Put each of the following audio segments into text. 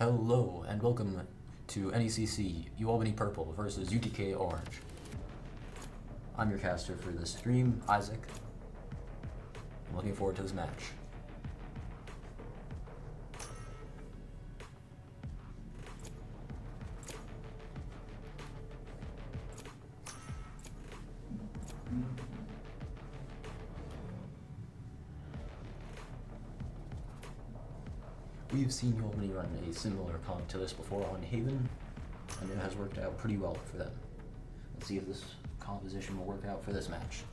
Hello and welcome to NECC UAlbany Purple versus UTK Orange. I'm your caster for this stream, Isaac. I'm looking forward to this match. We've seen UAlbany run a similar comp to this before on Haven, and it has worked out pretty well for them. Let's see if this composition will work out for this match.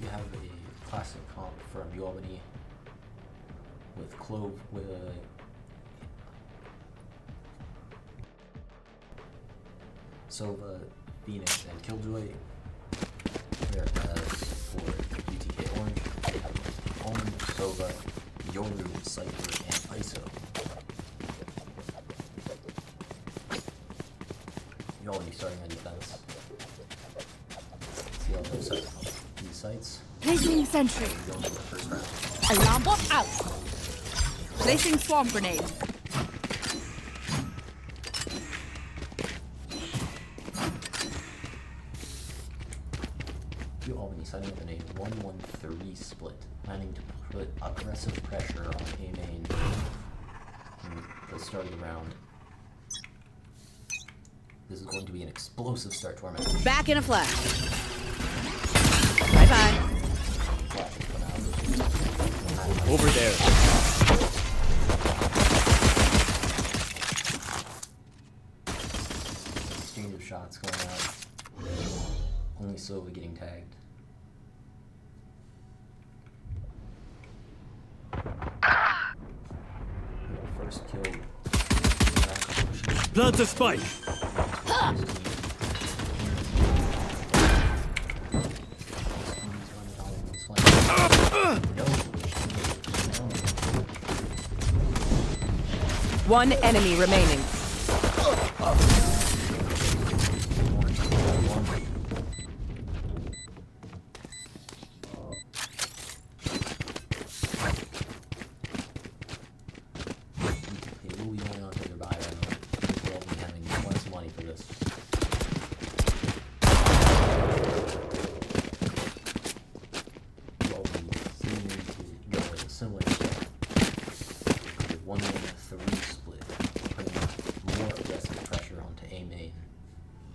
We have a classic comp from UAlbany with Clove with Sova, Phoenix, and Killjoy. Whereas for UTK Orange, they have Omen, Sova, Yoru, Cypher, and ISO. UAlbany starting on defense. See how those these sites. Placing sentry. Alarm bot out. Placing swarm grenade. UAlbany setting up in a 1-1-3 split, planning to put aggressive pressure on A main at the start of the round. This is going to be an explosive start to our match. Back in a flash. Bye-bye. Over there. Exchange of shots going out. Only Sova getting tagged. First kill. Plant a spike. One enemy remaining.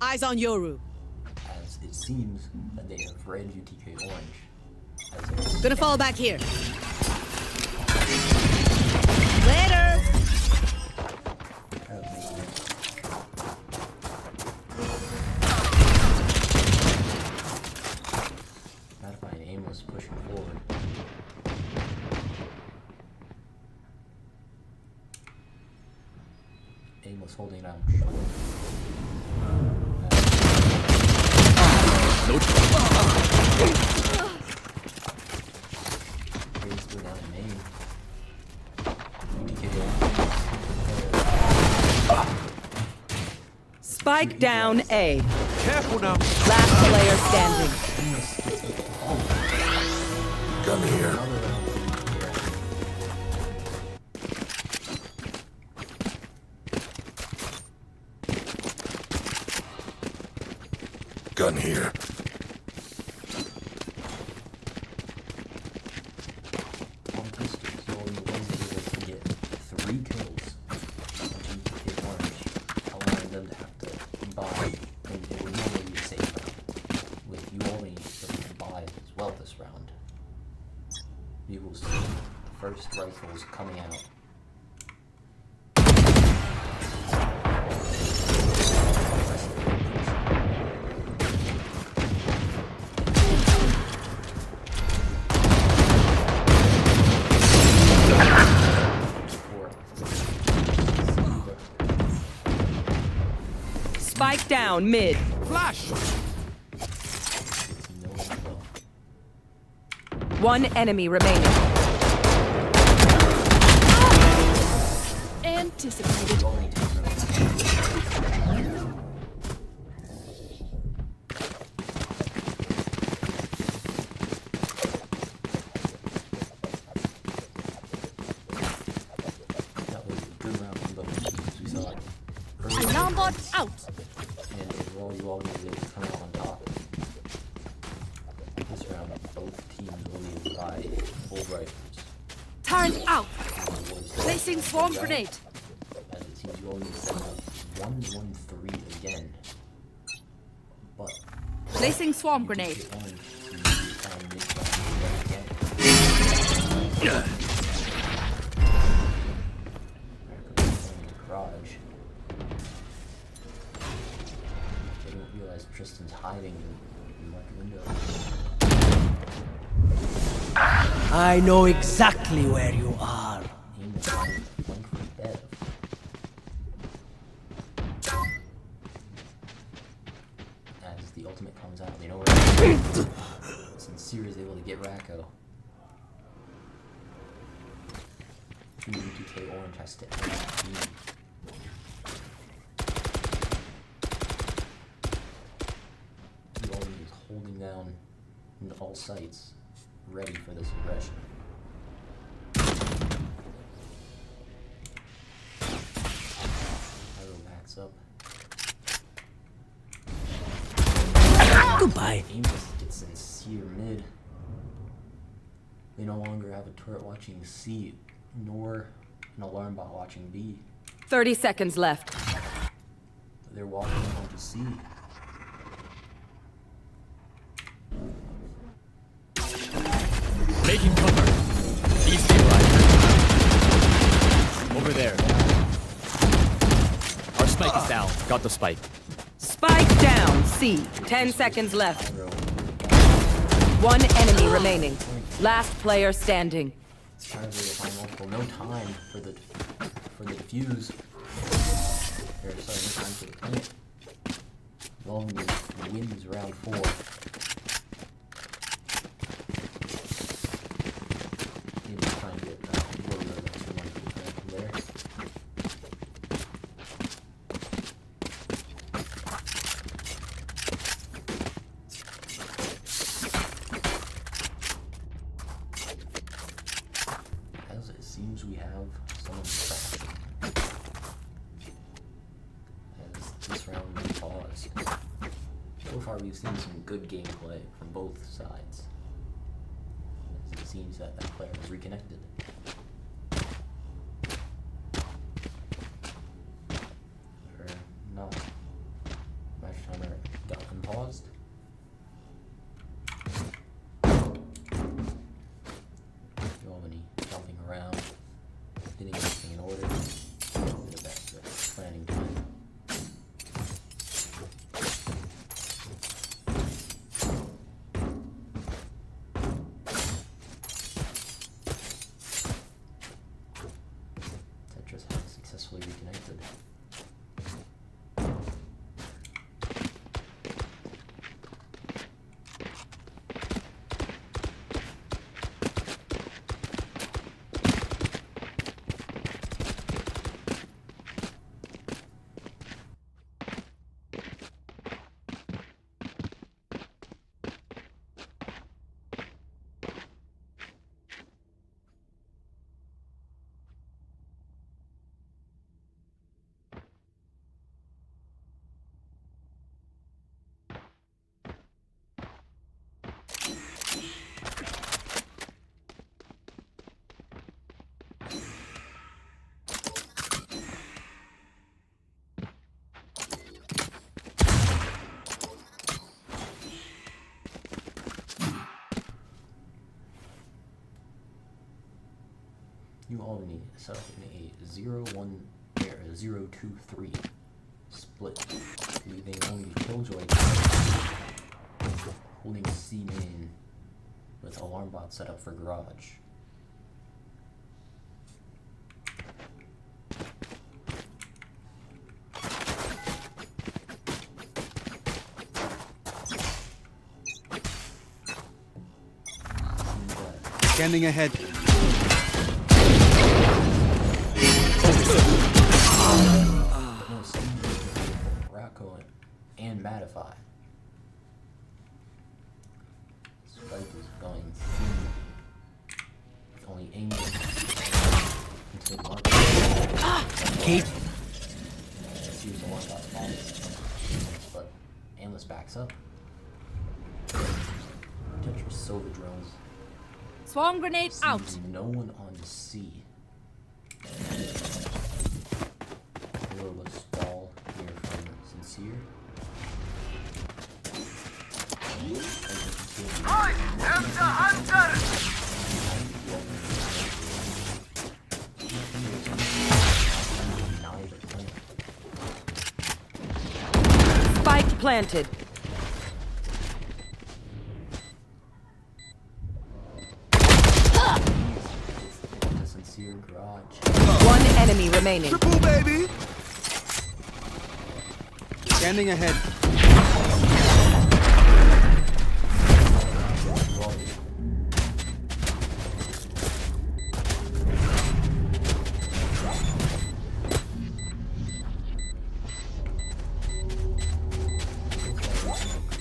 Eyes on Yoru. As it seems that they have read UTK Orange. Gonna fall back here. Later. Ratifying aimless pushing forward. Aimless holding down. No Spike down A. Careful now. Last player standing. Gun here. Gun here. burst rifles coming out. Spike down mid. Flash! One enemy remaining. Anticipated. That was a good round from both teams. We saw it early. Alarm bot out. And overall, UAlbany was able to come out on top. This round, both teams will lead by full rifles. Turn out. Was Placing swarm grenade. As it seems, UAlbany is setting up 1-1-3 again. But Placing swarm grenade. UTK Orange seems to be trying mid-round again. Garage. They don't realize Tristan's hiding in like window. I know exactly where you are. Aim the flank for Bev. As the ultimate comes out, they know where Sincere is able to get Racco. UTK Orange has to end the team. UAlbany is holding down in all sites, ready for this aggression. Pyro backs up. Goodbye. Aim just gets Sincere mid. They no longer have a turret watching C, nor an alarm bot watching B. 30 seconds left. They're walking onto C. Making cover. Destabilizer. Over there. Our spike is down. Got the spike. Spike down C. 10 seconds left. Pyro. One enemy remaining. Last player standing. Pyro's able to find multiple. No time for the defuse. Or sorry, no time for the plant. UAlbany wins round 4. Maybe try and get Warrior extra money for the plant from there. As it seems, we have someone crashing. As this round is paused. So far, we've seen some good gameplay from both sides. As it seems that player has reconnected. Or not. Match timer got unpaused. UAlbany jumping around, getting everything in order. Bit of extra planning time. UAlbany set up in a 0-2-3 split, leaving only Killjoy holding C main with alarm bot set up for garage. Scanning ahead. No, Rocco and Mattify. Spike is going through with only aiming until Mark. Keep. Let's use the one shot bombs, but Aimless backs up. Tetris Silver drones. Swarm grenade out. Sees no one on the sea. Little stall here from Sincere. I am the hunter! Spike planted. The Sincere garage. One enemy remaining. Triple baby. Scanning ahead.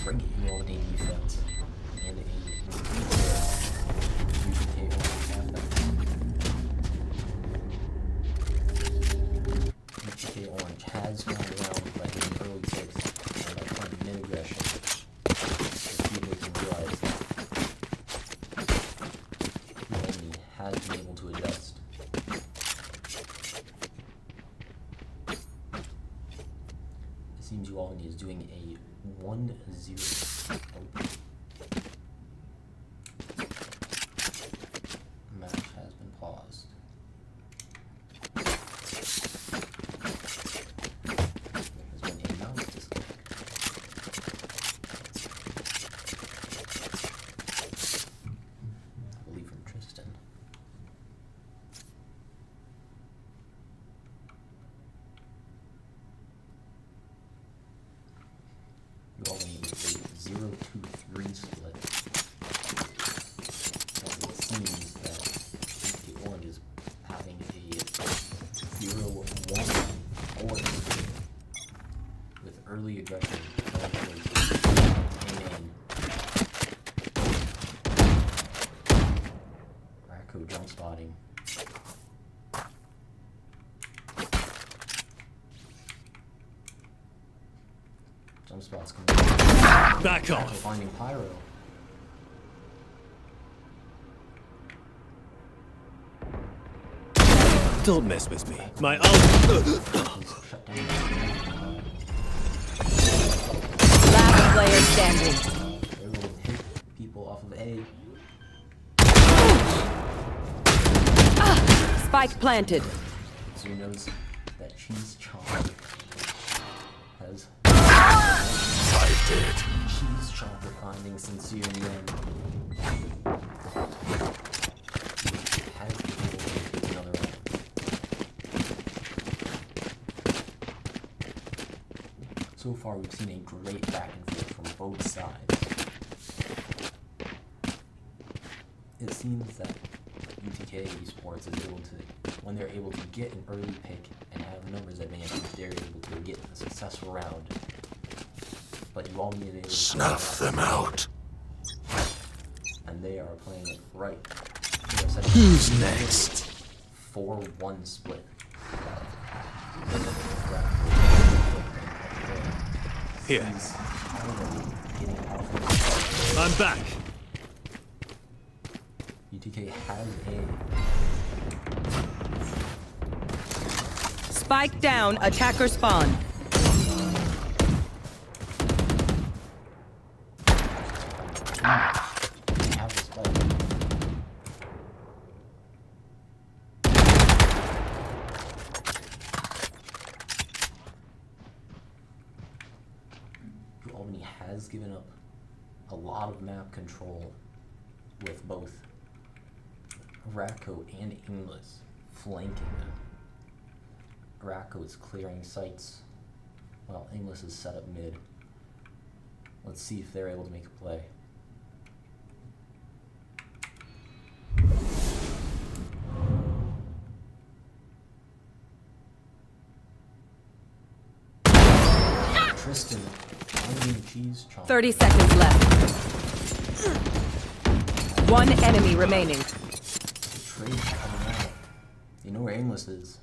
Great UAlbany defense and a UTK Orange has gone around by hitting early picks and by playing mid-aggression. People can realize that UAlbany has been able to adjust. It seems UAlbany is doing a 1-0 open. Match has been paused. There has been a mouse disconnect. I believe from Tristan. UAlbany with a 0-2-3 split. And it seems that the Orange is having a 0-1 Orange split with early aggression. Amen. Racco jump spotting. Jump spots coming. Back Racco off. finding Pyro. Don't mess with me. My ult. He's shut down. Last player standing. They're going to hit people off of A. Spike planted. So he knows that Cheese Chomp has Cheese Chomper finding Sincere in the end. Has been able to take another round. So far, we've seen a great back and forth from both sides. It seems that UTK Esports is able to, when they're able to get an early pick and have numbers advantage, they're able to get a successful round. But you all need to Snuff them out. and they are playing it right. Who's next? 4-1 split. Here. He's getting out. I'm back. UTK has Spike down. Attacker spawn. have the spike. UAlbany has given up a lot of map control with both Racco and Inglis flanking them. Racco is clearing sites while Inglis is set up mid. Let's see if they're able to make a play. Tristan, onion cheese chomp. 30 seconds left. One enemy remaining. Trade coming out. You know where Inglis is.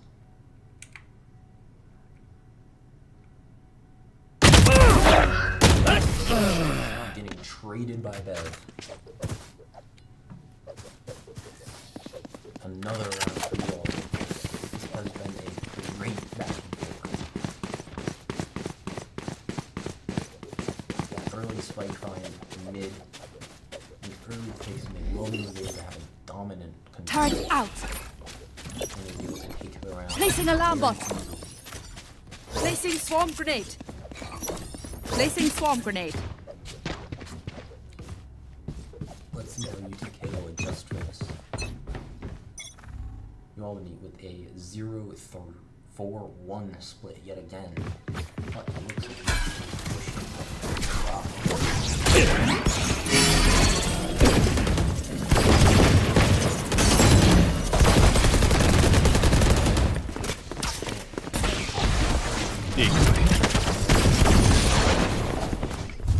Getting traded by Bev. Another round for you all. This has been a great back and forth. That early spike find mid, the early takes mid, UAlbany was able to have a dominant control. Turret out. And they were able to take it around. Placing alarm bot. Placing swarm grenade. Placing swarm grenade. Let's see how UTK will adjust to this. UAlbany with a 0-4-1 split yet again. But it looks like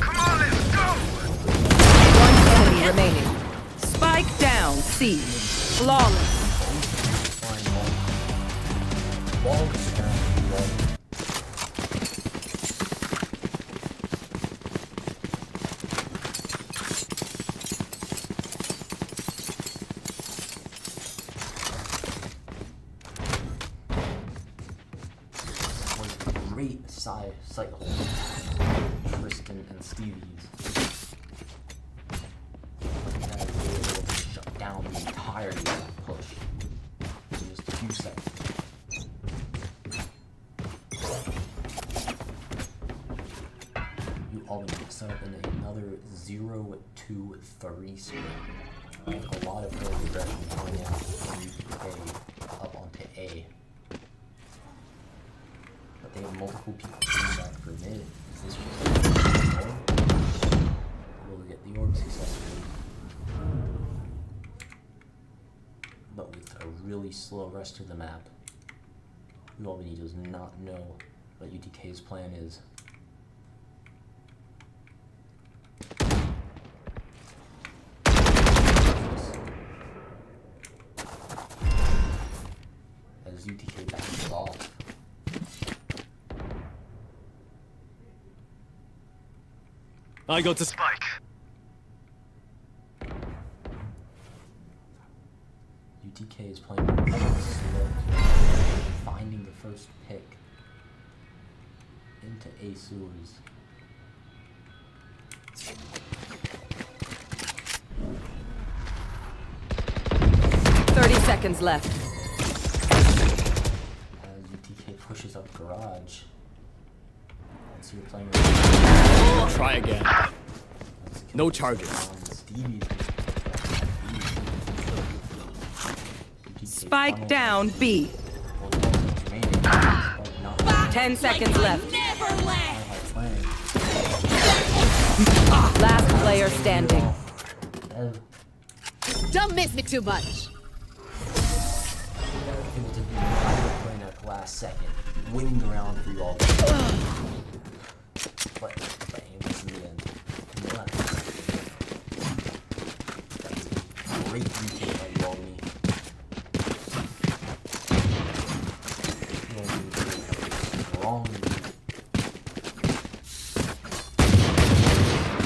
Come on, let's go! One enemy remaining. Spike down, C. Flawless. Wall is down. Wall. Was a great sight hold. Tristan and Stevie's. As they were able to shut down the entirety of that push in just a few seconds. UAlbany set up in another 0-2-3 split. A lot of early aggression coming out from UTK up onto A. But they have multiple people coming back for mid. Is this just will get the orb successfully? But with a really slow rest of the map, UAlbany does not know what UTK's plan is. As UTK backs off. I got to Spike. UTK is playing really slow, finding the first pick into A sewers. Seconds left. As UTK pushes up garage. Let's see you're playing try again. No charges. Spike down B. 10 seconds left. Last player standing. Don't miss me too much. Able to do playing at the last second, winning the round for you all. But aimless in the end. Great retake by UAlbany. Strong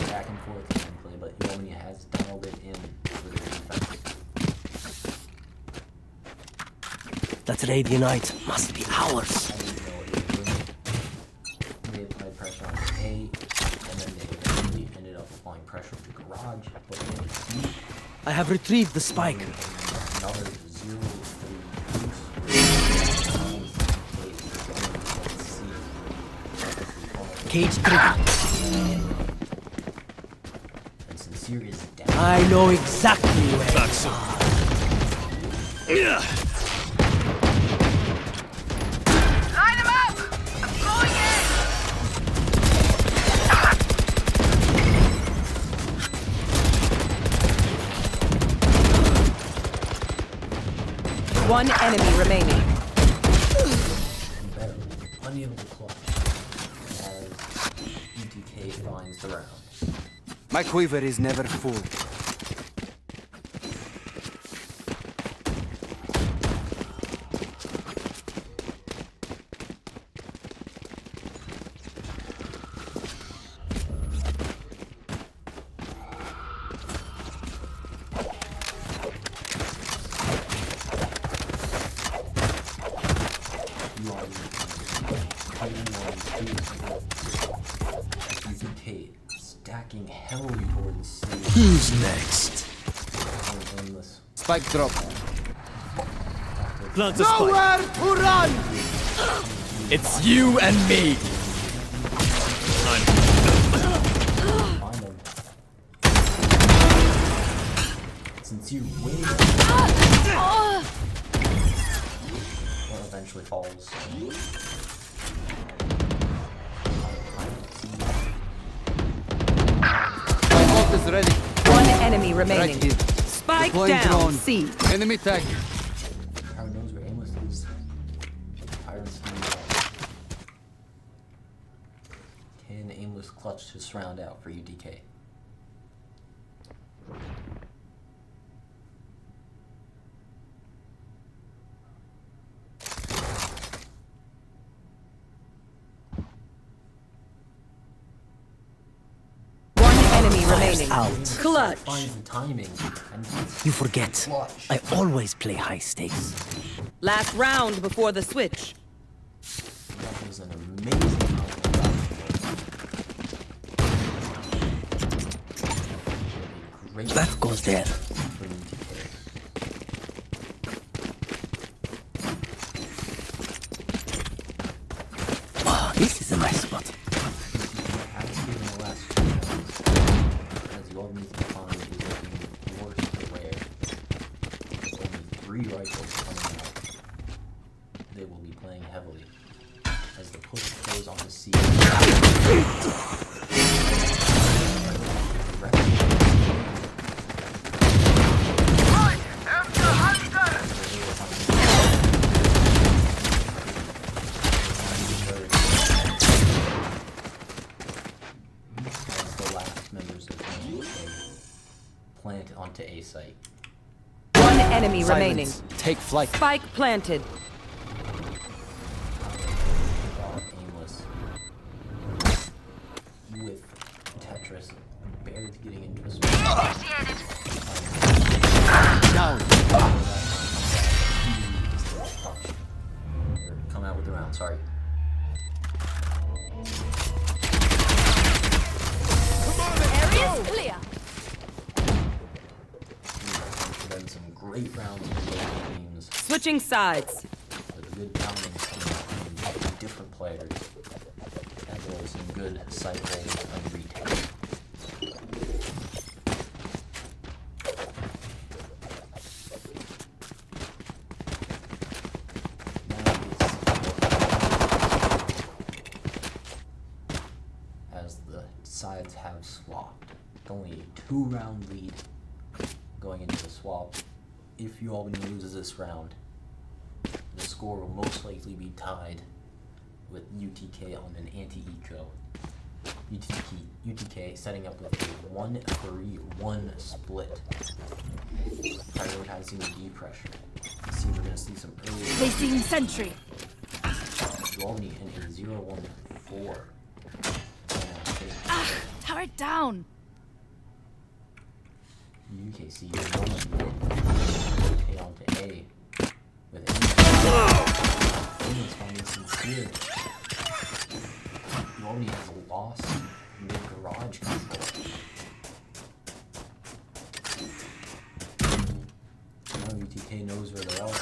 back and forth gameplay, but UAlbany has dialed it in for their defense. That radiant night must be ours. I didn't know what he was doing. They applied pressure on A, and then they eventually ended up applying pressure to garage, but they C. I have retrieved the spike. Another 0-3 boost. Cage trigger. Sincere is down. I know exactly where Back soon. Line them up! I'm going in! One enemy remaining. Better. Unable to clutch as UTK finds the round. My quiver is never full. UTK stacking heavily towards C. Who's next? Endless. Spike drop. Plant the spike. Nowhere to run! It's you and me. Find them. Sincere wins. Well, eventually falls. My ult is ready. One enemy remaining. Right here. Spike Deploying down. drone. C. Enemy tag. Tyrant knows where aimless is. Tyrant's can aimless clutch this round out for UTK. One enemy remaining. Out. Clutch. Finds the timing and You forget. clutch. I always play high stakes. Last round before the switch. That was an amazing great That goes there. for UTK. Oh, this is a nice spot. Has given the last 2 rounds, as UAlbany's economy is looking worse and rare. With only 3 rifles coming out, they will be playing heavily as the push goes on to C. Right! After Hunter! As the last members of the UTK plant onto A site. One enemy remaining. Silence. Take flight. Spike planted. Aimless. With Tetris barely getting into a swing. Down. Come out with the round, sorry. Area's clear. There's been some great rounds for both teams. Switching sides. With good pounding coming out from different players. As well as some good site rolls and retakes. As the sides have swapped. Only a 2-round lead going into the swap. If UAlbany loses this round, the score will most likely be tied with UTK on an anti-eco. UTK setting up with a 1-3-1 split. Prioritizing the D pressure. See, we're gonna see some early Placing sentry. UAlbany in a 0-1-4. Turret down. UKC rotate onto A with Aimless finding Sincere. UAlbany has lost mid-garage control. Now UTK knows where they are.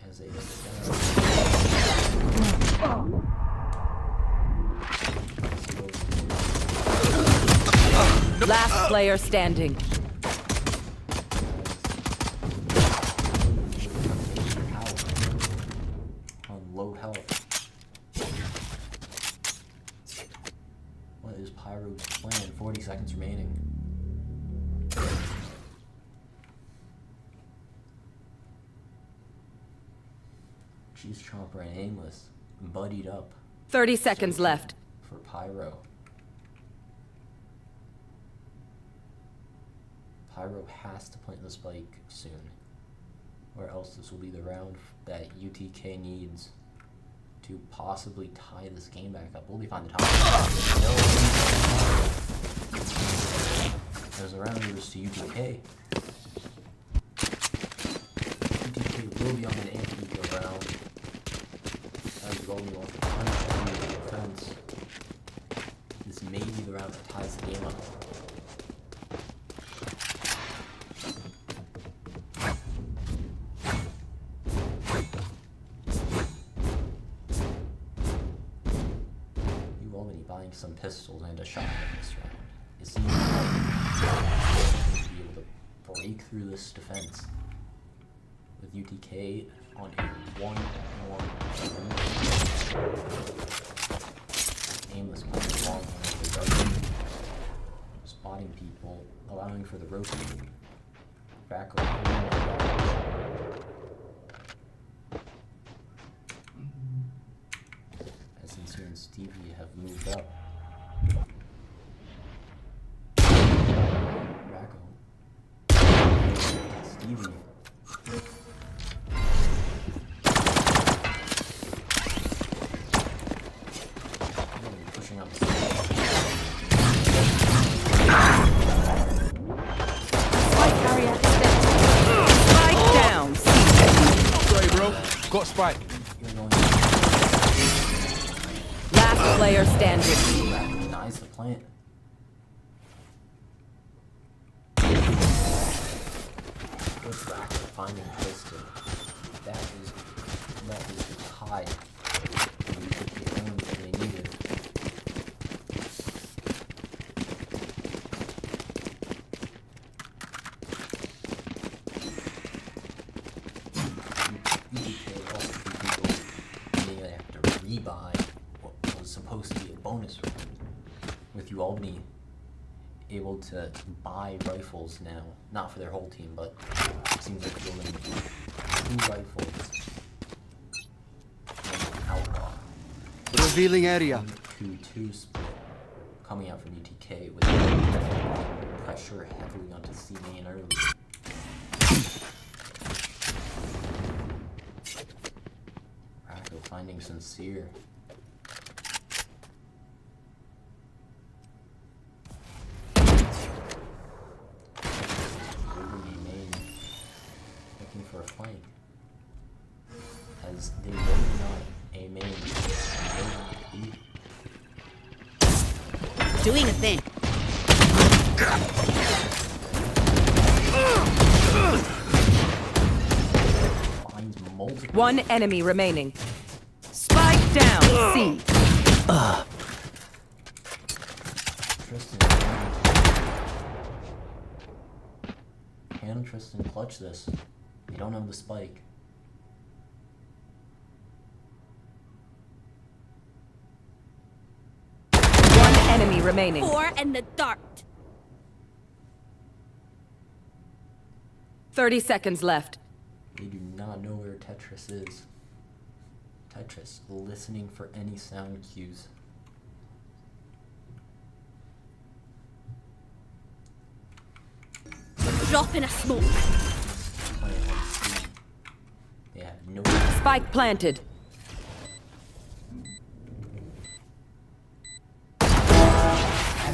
As they look down. Last player standing. On low health. What is Pyro's plan? 40 seconds remaining. Cheese Chomper and Aimless buddied up 30 seconds left. for Pyro. Pyro has to plant the spike soon, or else this will be the round that UTK needs to possibly tie this game back up. Will they find the top? No. There's a round lose to UTK. UTK will be on an anti round. As Golden wants to punish the defense. This may be the round that ties the game up. UAlbany buying some pistols and a shotgun this round. It seems like to be able to break through this defense with UTK on a 1-1. Aimless playing long with the right, spotting people, allowing for the rotating. Back as Sincere and Stevie have moved up. Racco. Stevie. Pushing up. Spike carrier Spike down. Sorry, bro. Got spike. Last player standing. Racco denies the plant. Good Racco finding Kristen. That is the tie. We took the only thing they needed. UTK also two people they have to rebuy what was supposed to be a bonus round. With UAlbany able to buy rifles now, not for their whole team, but it seems like building 2 rifles and Outlaw. Revealing area. 2-2 split coming out from UTK with pressure heavily onto C main early. Racco finding Sincere. UAlbany main looking for a flank. As they know not a main. Doing a thing. Finds multiple. One enemy remaining. Spike down. C. Tristan. Can Tristan clutch this? They don't have the spike. One enemy remaining. 4 and the dart. 30 seconds left. They do not know where Tetris is. Tetris, listening for any sound cues. Drop in a smoke. Playing on C. They have no. Spike planted.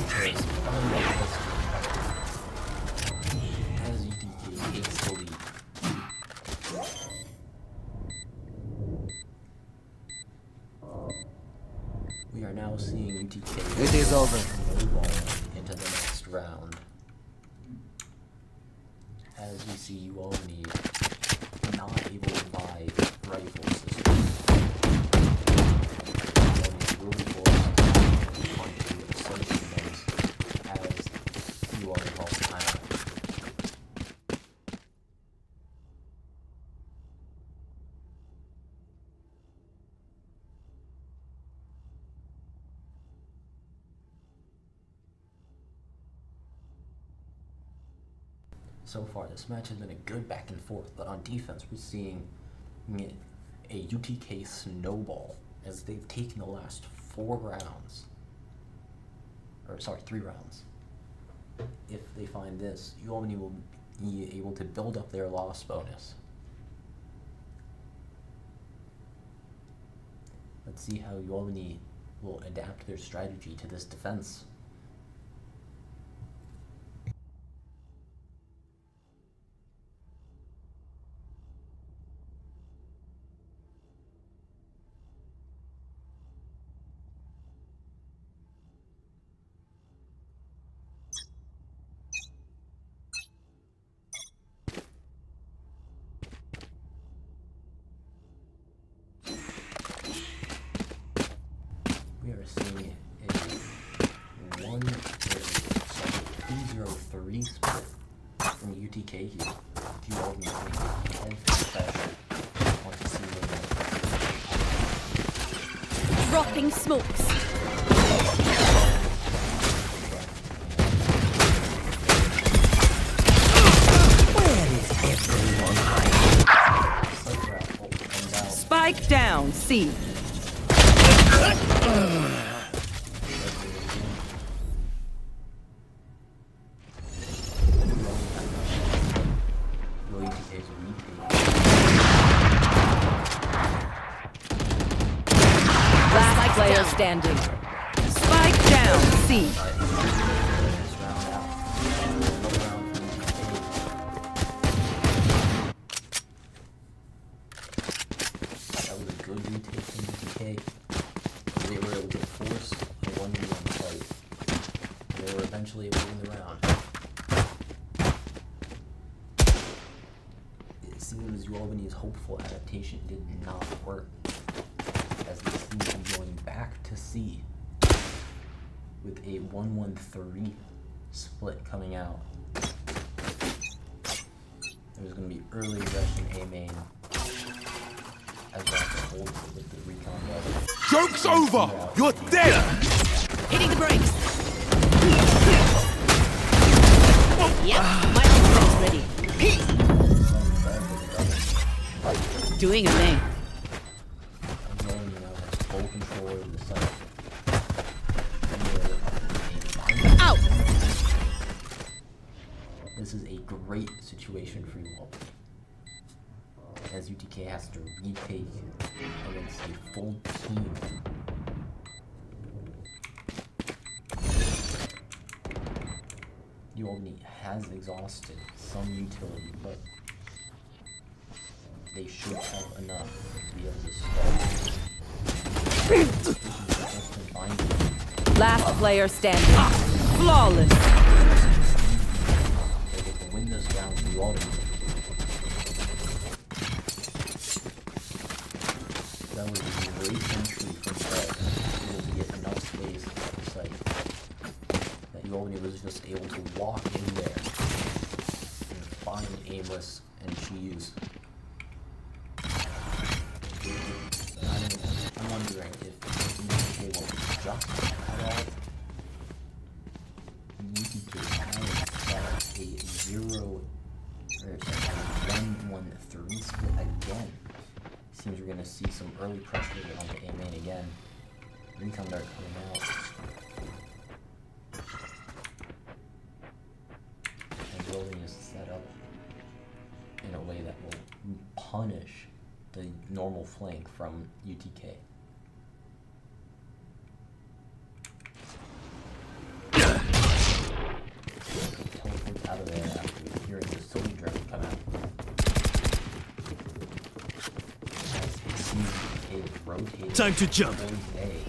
Trace finally as UTK takes the lead. We are now seeing UTK. It is over. Snowball into the next round. As we see UAlbany not able to buy rifles this week. UAlbany really forced onto slicing those as So far, this match has been a good back and forth, but on defense, we're seeing a UTK snowball as they've taken the last 4 rounds. Or, sorry, 3 rounds. If they find this, UAlbany will be able to build up their loss bonus. Let's see how UAlbany will adapt their strategy to this defense. We are seeing a 2-0-3 split from UTK here. UAlbany head special. Want to see what Dropping smokes. Spike down, C. Last player standing. Spike down, C. That was a good retake from UTK. They were able to force a 1v1 fight. They were eventually able to win the round. It seems UAlbany's hopeful adaptation did not work, as they seem to be going back to C with a 1-1-3 split coming out. There's going to be early aggression A main, as well as hold with the recon level. Joke's over! You're dead! Hitting the brakes. Yep, my ultimate's ready. Doing a thing. Full control over the site. Out! This is a great situation for UAlbany, as UTK has to retake against a full team. UAlbany has exhausted some utility, but they should have enough to be able to start. Last player standing. Flawless. They can win this round for UAlbany. That was a great entry from Fred, able to get enough space at the site that UAlbany was just able to walk in there and find Aimless and Cheese. I'm wondering if UTK will just cut off UTK set up a 1-1-3 split again. Seems we're gonna see some early pressure on the A main again. Recon dart coming out. And building is set up in a way that will punish the normal flank from UTK. Teleport out of there after hearing the Soul Dragon come out. As it seems UTK is rotating Time to jump. towards A,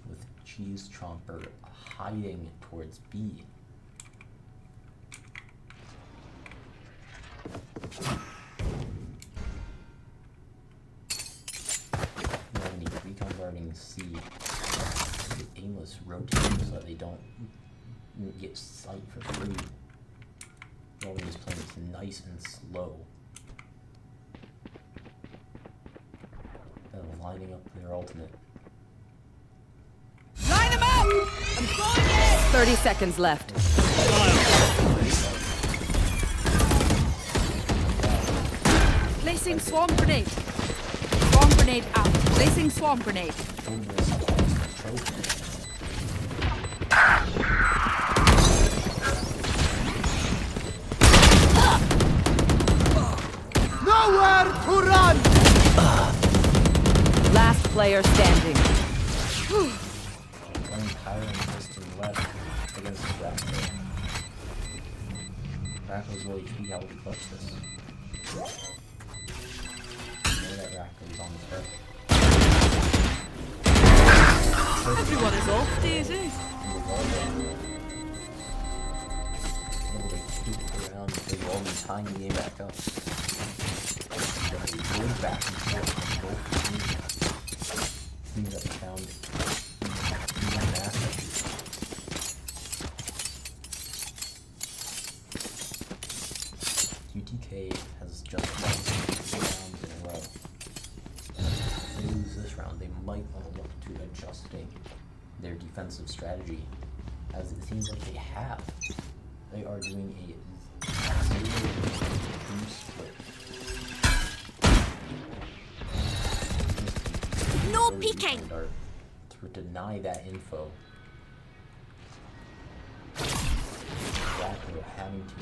with Cheese Chomper hiding towards B. Recon guarding C, the Aimless rotating so that they don't get sight for free. Rolling is playing this nice and slow. They're lining up their ultimate. Line them up! I'm going in! 30 seconds left. Placing swarm grenade. Swarm grenade out. Placing swarm grenade. Hold this up as a trophy. Nowhere to run! Last player standing. Playing Tyler and Kristen left against the Raptor. Raptor's really key how we clutch this. I know that Raptor is on his head. Everyone is off, Daisy. Able to keep around the wall and tying the game back up. Going back and forth on both teams that we found in that asset. UTK has just lost 2 rounds in a row. If they lose this round, they might want to look to adjusting their defensive strategy, as it seems like they have. They are doing a 0-2 split. No peeking. To deny that info. Raptor having to.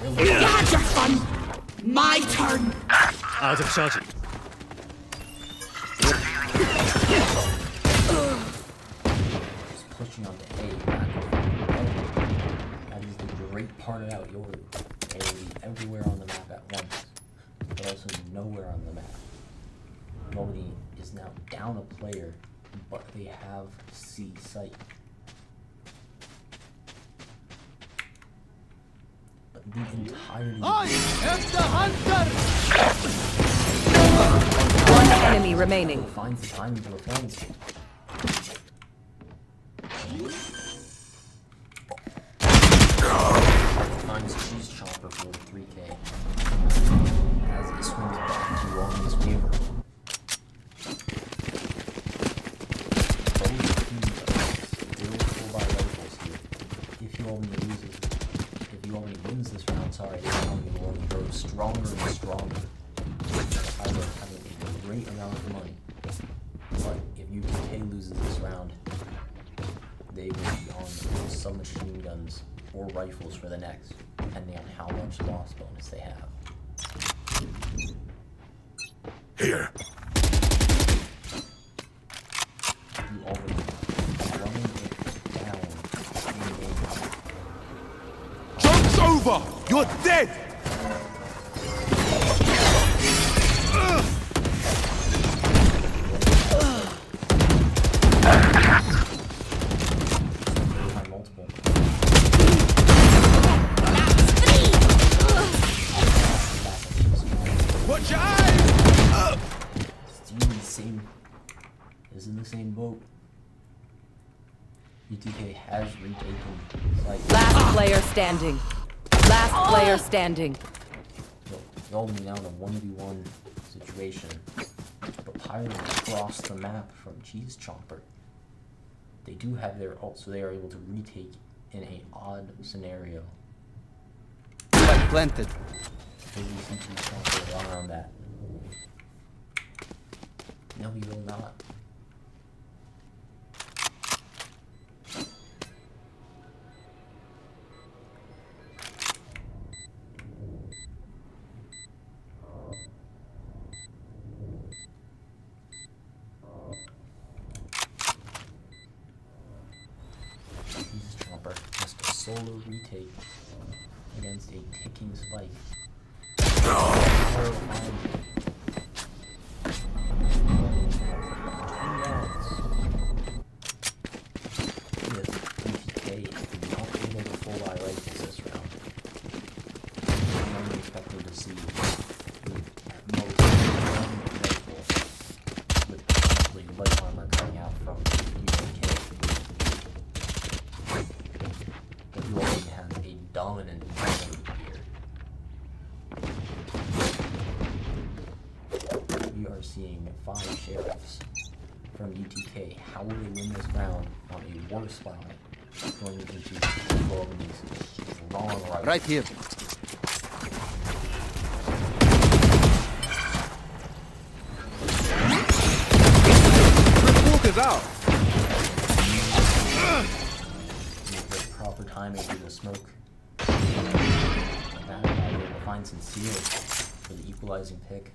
You had your fun. My turn. Out of charge. Just pushing onto A. That is the great part about your A will be everywhere on the map at once, but also nowhere on the map. UAlbany is now down a player, but they have C site. But the entirety I am the hunter! One enemy remaining. finds the timing for the flames. Finds Cheese Chopper for 3K. As it swings back to UAlbany's favor. Both teams are still full by rifles here. If UAlbany wins this round, sorry, UAlbany will only grow stronger and stronger. Tyler having a great amount of money. But if UTK loses this round, they will be on submachine guns or rifles for the next, depending on how much loss bonus they have. Here. UAlbany running it down in game. Joke's over! You're dead! Multiple. Watch your eyes! Steam is in the same boat. UTK has retaken site. Last player standing. Last player standing. UAlbany now in a 1v1 situation. But Pyro across the map from Cheese Chomper. They do have their ult, so they are able to retake in an odd scenario. Spike planted. Maybe see Cheese Chomper run around that. No, he will not. Jesus Chomper has to solo retake against a ticking spike. Terrifying. 2 rounds. With UTK not able to full eye rifles this round. I'm expecting to see at most one rifle with possibly light armor coming out from UTK. But UAlbany has a dominant enemy here. We are seeing 5 sheriffs from UTK. How will they win this round on a war spot going into UAlbany's strong right? Right here. Suckers out. With the proper timing through the smoke. That guy able to find Sincere for the equalizing pick.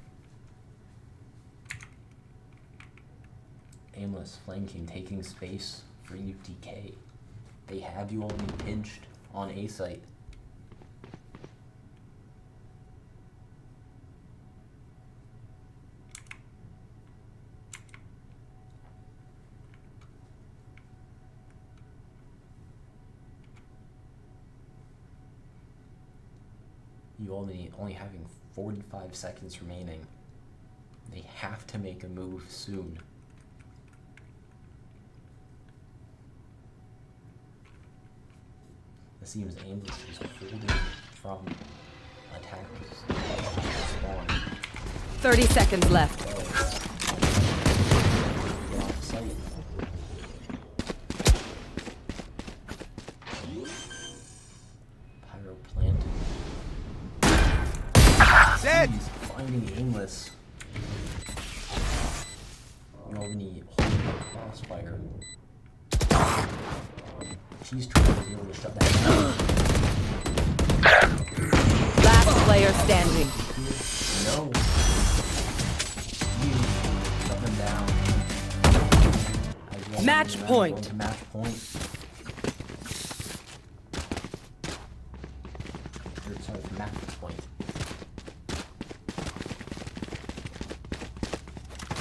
Aimless Flame King taking space for UTK. They have you only pinched on A site. UAlbany only having 45 seconds remaining. They have to make a move soon. It seems Aimless is holding from attacks. Spawn. 30 seconds left. Get off site. Pyro planted. Dead. He's finding Aimless. UAlbany holding the crossfire. She's trying to be able to shut that down. Last player standing. No. You shut them down. As UAlbany Match is point. going to match point. Sorry, match point.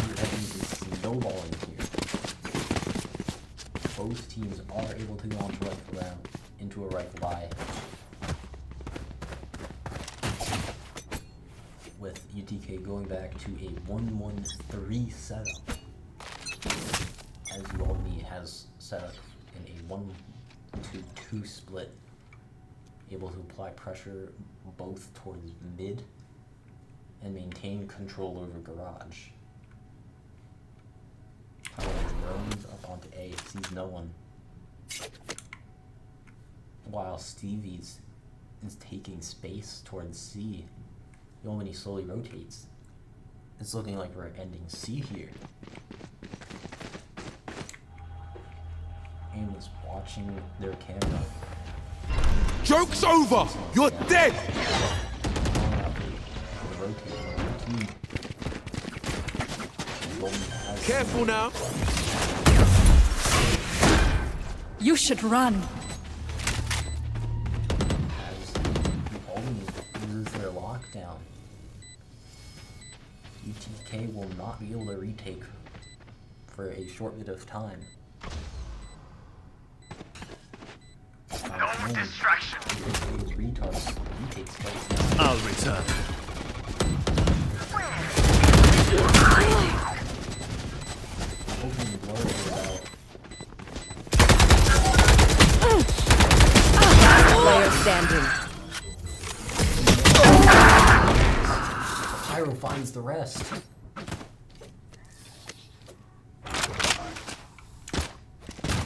Everything is snowballing here. Both teams are able to go onto rifle round into a rifle buy. With UTK going back to a 1-1-3 setup. As UAlbany has set up in a 1-2 split. Able to apply pressure both towards mid and maintain control over garage. However, drones up onto A, sees no one. While Stevie's is taking space towards C. UAlbany slowly rotates. It's looking like we're ending C here. Aimless watching their camera. Joke's over. You're dead. Careful now. You should run. As UAlbany loses their lockdown, UTK will not be able to retake for a short bit of time. No distraction. UTK's retards retakes place now. I'll return. Hoping to worry about Player standing. Pyro finds the rest.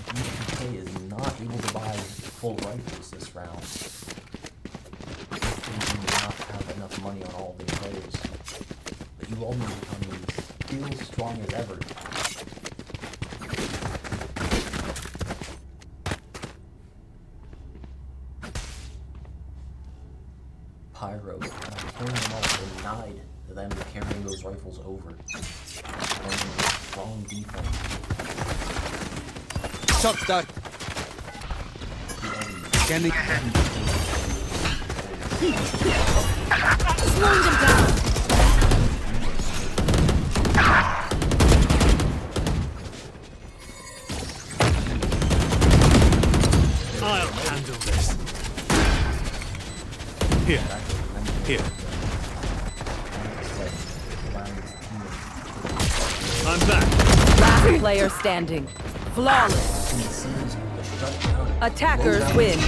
UTK is not able to buy full rifles this round. They do not have enough money on all the players. But UAlbany becoming still strong as ever. Pyro carrying them all denied them carrying those rifles over. Strong defense. Shot that. Scanning. Slowing them down. I'll handle this. Here. Here. I'm back. Last player standing. Flawless. Attackers win.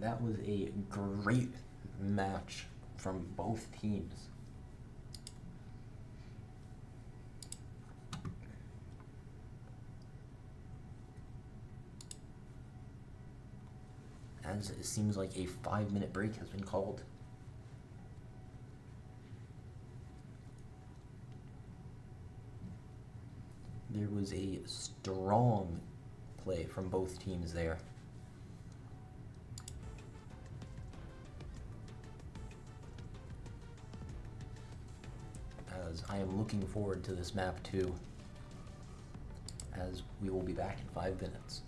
That was a great match from both teams. as it seems like a 5-minute break has been called. There was a strong play from both teams there. As I am looking forward to this map too, as we will be back in 5 minutes.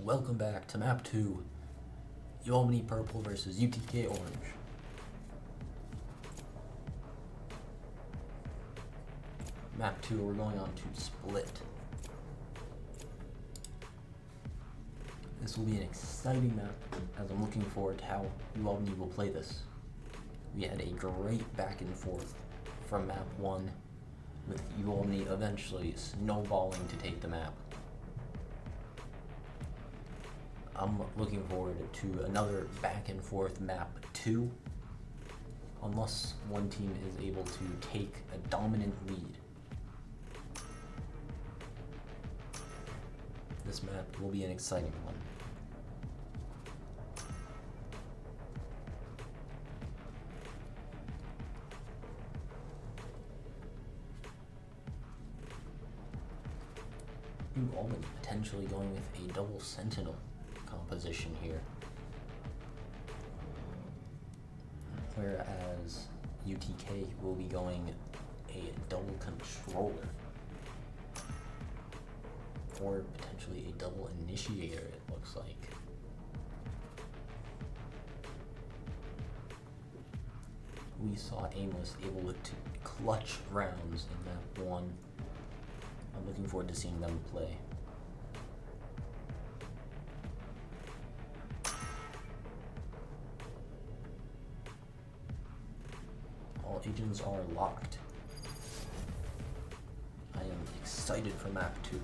Welcome back to map 2, UAlbany purple versus UTK orange. Map 2, we're going on to split. This will be an exciting map, as I'm looking forward to how UAlbany will play this. We had a great back and forth from map 1, with UAlbany eventually snowballing to take the map. I'm looking forward to another back and forth map 2, unless one team is able to take a dominant lead. This map will be an exciting one. UAlbany potentially going with a double sentinel composition here, whereas UTK will be going a double controller, or potentially a double initiator, it looks like. We saw Aimless able to clutch rounds in map 1. I'm looking forward to seeing them play. All agents are locked. I am excited for map 2.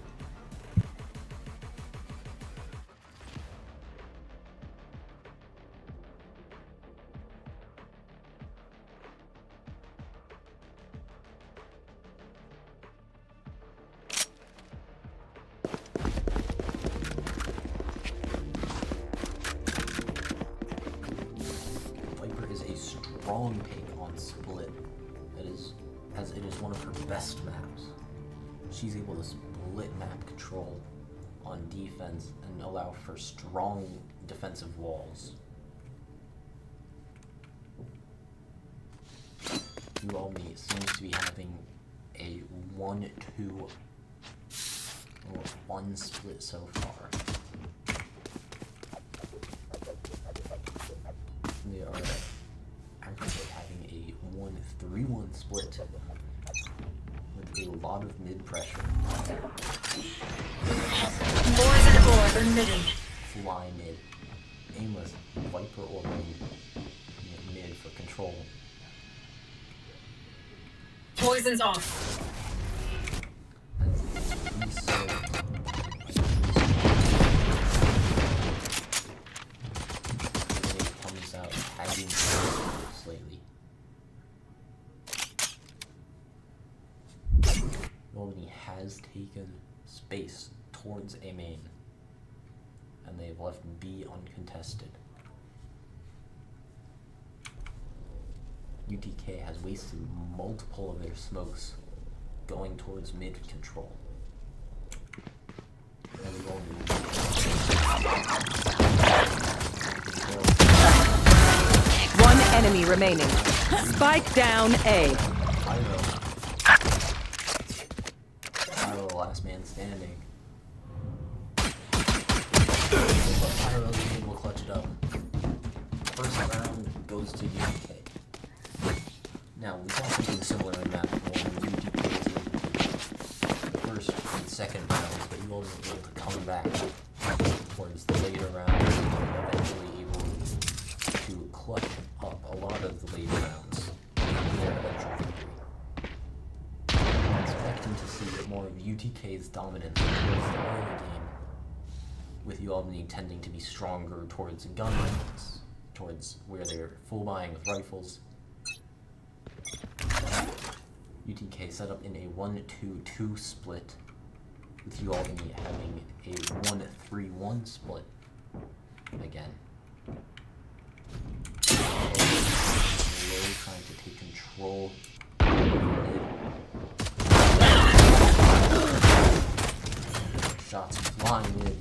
Strong take on split, as it is one of her best maps. She's able to split map control on defense and allow for strong defensive walls. UAlbany seems to be having a 1-2 or 1 split so far. They are actually having a 1-3-1 split with a lot of mid pressure. Poison orb emitting. Fly mid. Aimless, Viper or mid for control. Poison's off. Comes out tagging slightly. UAlbany has taken space towards A main, and they've left B uncontested. UTK has wasted multiple of their smokes going towards mid control. And One enemy remaining. Spike down A. Pyro, last man standing. But Pyro is able to clutch it up. First round goes to UTK. Now, we saw something similar in map 1 when UTK was the first and second rounds, but you wasn't able to come back towards the later rounds and eventually able to clutch up a lot of the later rounds in their eventual victory. I'm expecting to see more of UTK's dominance towards the early game, with UAlbany tending to be stronger towards gun ranges, towards where they're full buying with rifles. UTK set up in a 1-2-2 split, with UAlbany having a 1-3-1 split again. Really trying to take control over mid. Shots flying in.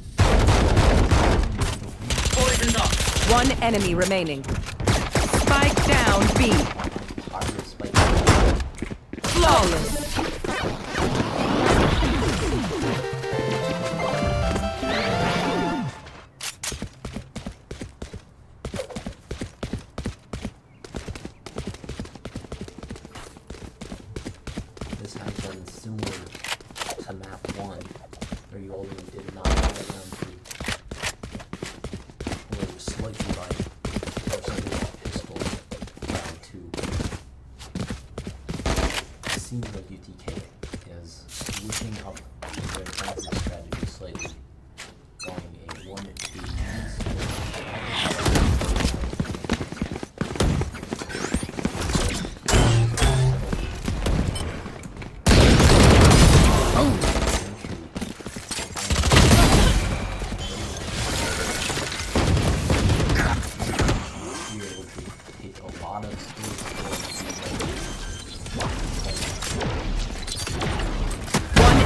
Poison's off. One enemy remaining. Spike down B. Pyro spike. Flawless. similar to map 1, where UAlbany did not go round 3. Or slightly by or something like pistol round 2. It seems like UTK is switching up their defensive strategy slightly, going a 1-2 defense.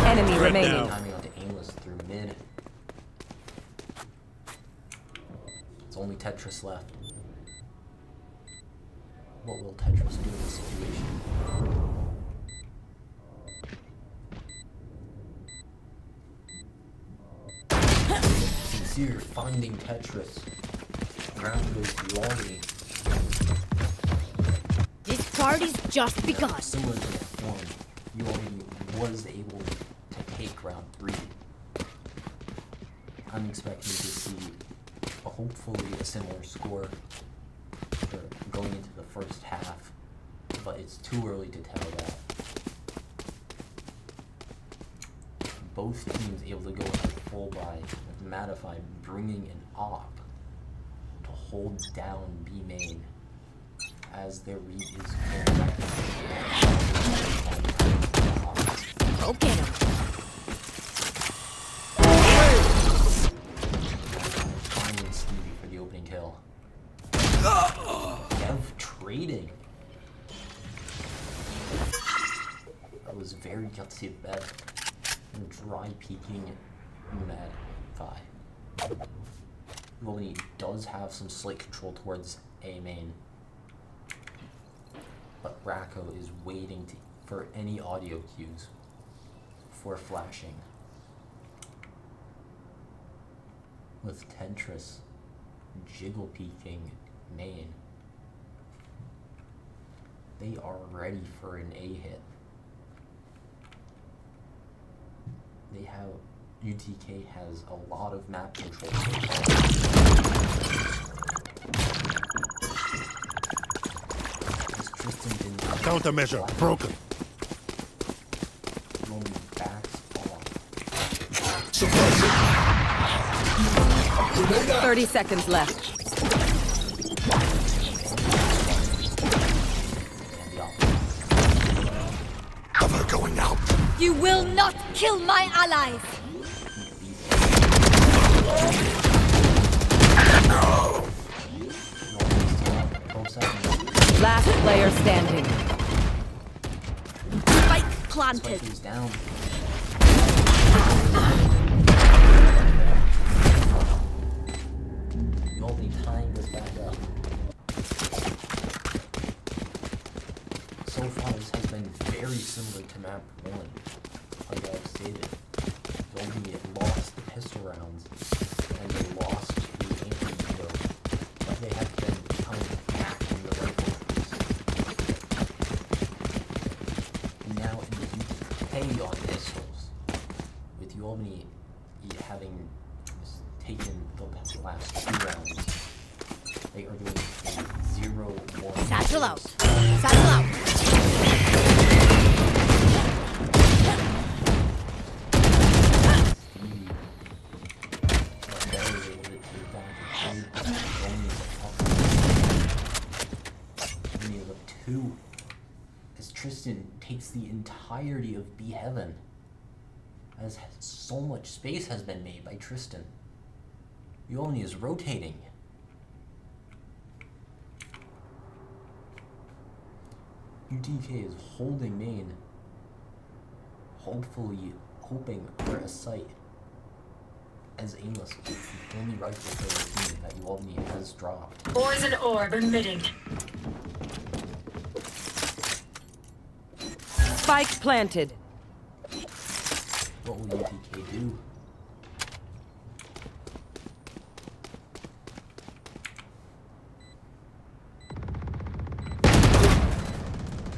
Enemy remaining. Timing onto aimless through mid. It's only Tetris left. What will Tetris do in this situation? Sincere finding Tetris. Ground goes to UAlbany. This party's just begun. Similar to the form, UAlbany was able to take round 3. I'm expecting to see hopefully a similar score going into the first half, but it's too early to tell that. Both teams able to go into full buy, with Matify bringing an op to hold down B main as their read is going back. Go get him. Finding Stevie for the opening kill. Dev trading. That was very gutsy of Bev. And dry peeking Mad-Fi. UAlbany does have some slight control towards A main. But Racco is waiting for any audio cues for flashing. With Tetris jiggle peeking main, they are ready for an A hit. They have UTK has a lot of map control. Countermeasure broken. Roman backs off. 30 seconds left. Cover going out. You will not kill my allies. Last player standing. Spike planted. Spike is down. UAlbany tying this back up. So far, this has been very similar to map 1, like I've stated. UAlbany lost the pistol rounds, and they lost the aiming kill, but they have been coming back in the rifle. Now in the UTK on pistols, with UAlbany having taken the last 2 rounds, they are doing 0-1. Satchel out. Satchel out. As Tristan takes the entirety of B Heaven, as so much space has been made by Tristan. UAlbany is rotating. UTK is holding main, hopefully hoping for a sight, as aimless is the only rifle player team that UAlbany has dropped. Poison orb emitting. Spike planted. What will UTK do?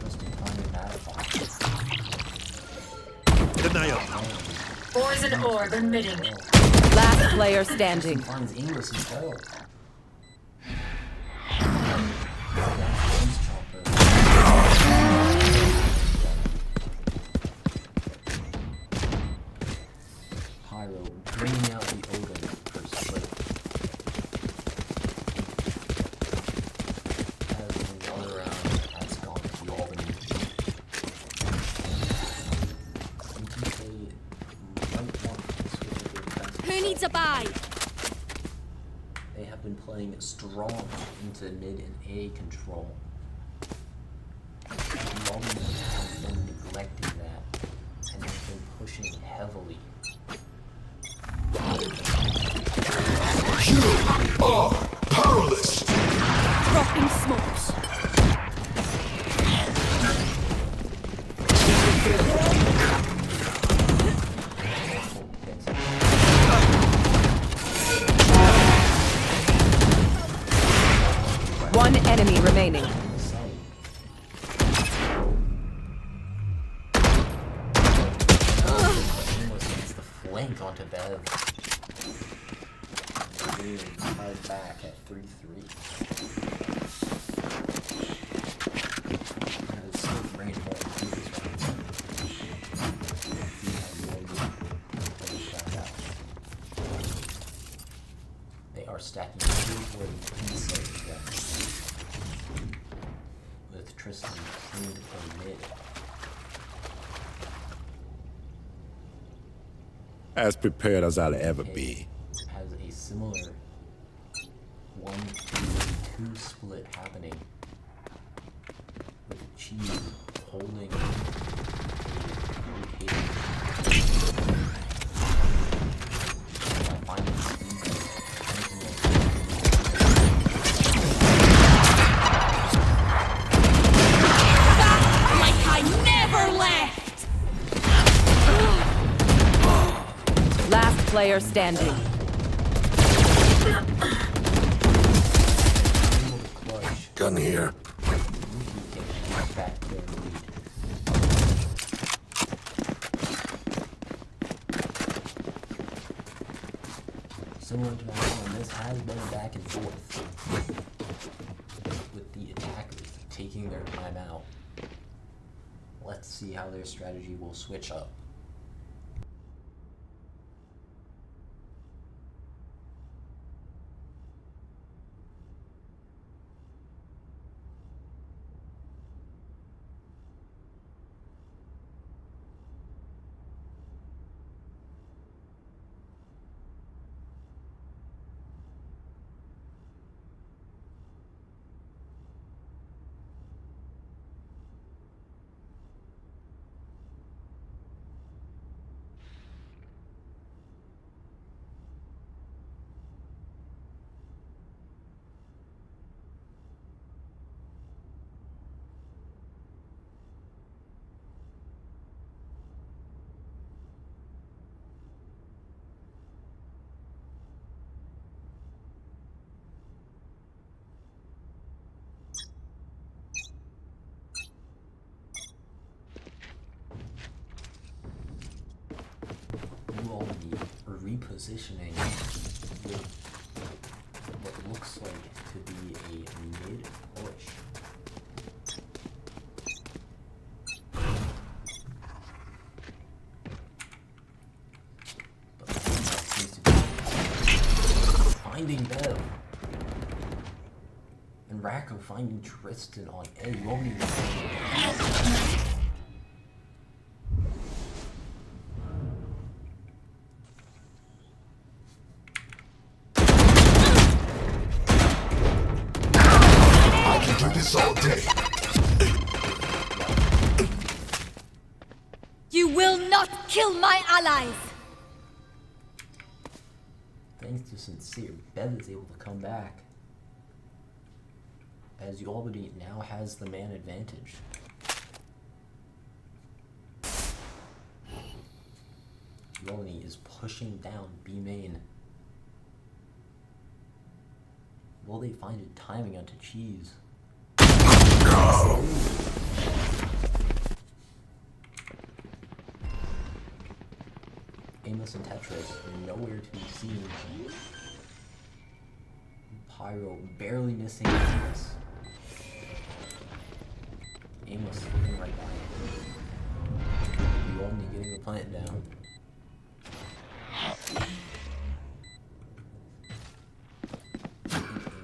Tristan finding Matify. an eye out. Poison orb emitting. Last player standing. Finds English as well. Pyro bringing out the Odin first split. As another round has gone to UAlbany. UTK might want to switch to their defensive Who needs a buy? They have been playing strong into mid and A control. UAlbany has been neglecting that and has been pushing heavily. You are powerless. Dropping smokes. One enemy remaining. Almost gets the flank onto Bev. Being tied back at 3-3. It's still bringing more into this round. See how UAlbany plays that out. They are stacking 2 for the inside check. With Tristan keen to play mid. As prepared as I'll ever be. Has a similar 1-2 split happening with Cheese holding a rotating finding speed. Like I never left! Last player standing. Gun here. Back their lead. Similar to last one, this has been a back and forth with the attackers taking their time out. Let's see how their strategy will switch up. UAlbany are repositioning with what looks like to be a mid push. But that seems to be finding Bev. And Racco finding Tristan on A. UAlbany Do this all day. You will not kill my allies! Thanks to Sincere, Bev is able to come back. As UAlbany now has the man advantage. UAlbany is pushing down B main. Will they find a timing onto Cheese? Amos and Tetris are nowhere to be seen. Pyro barely missing Amos. Amos looking right by him. UAlbany getting the plant down.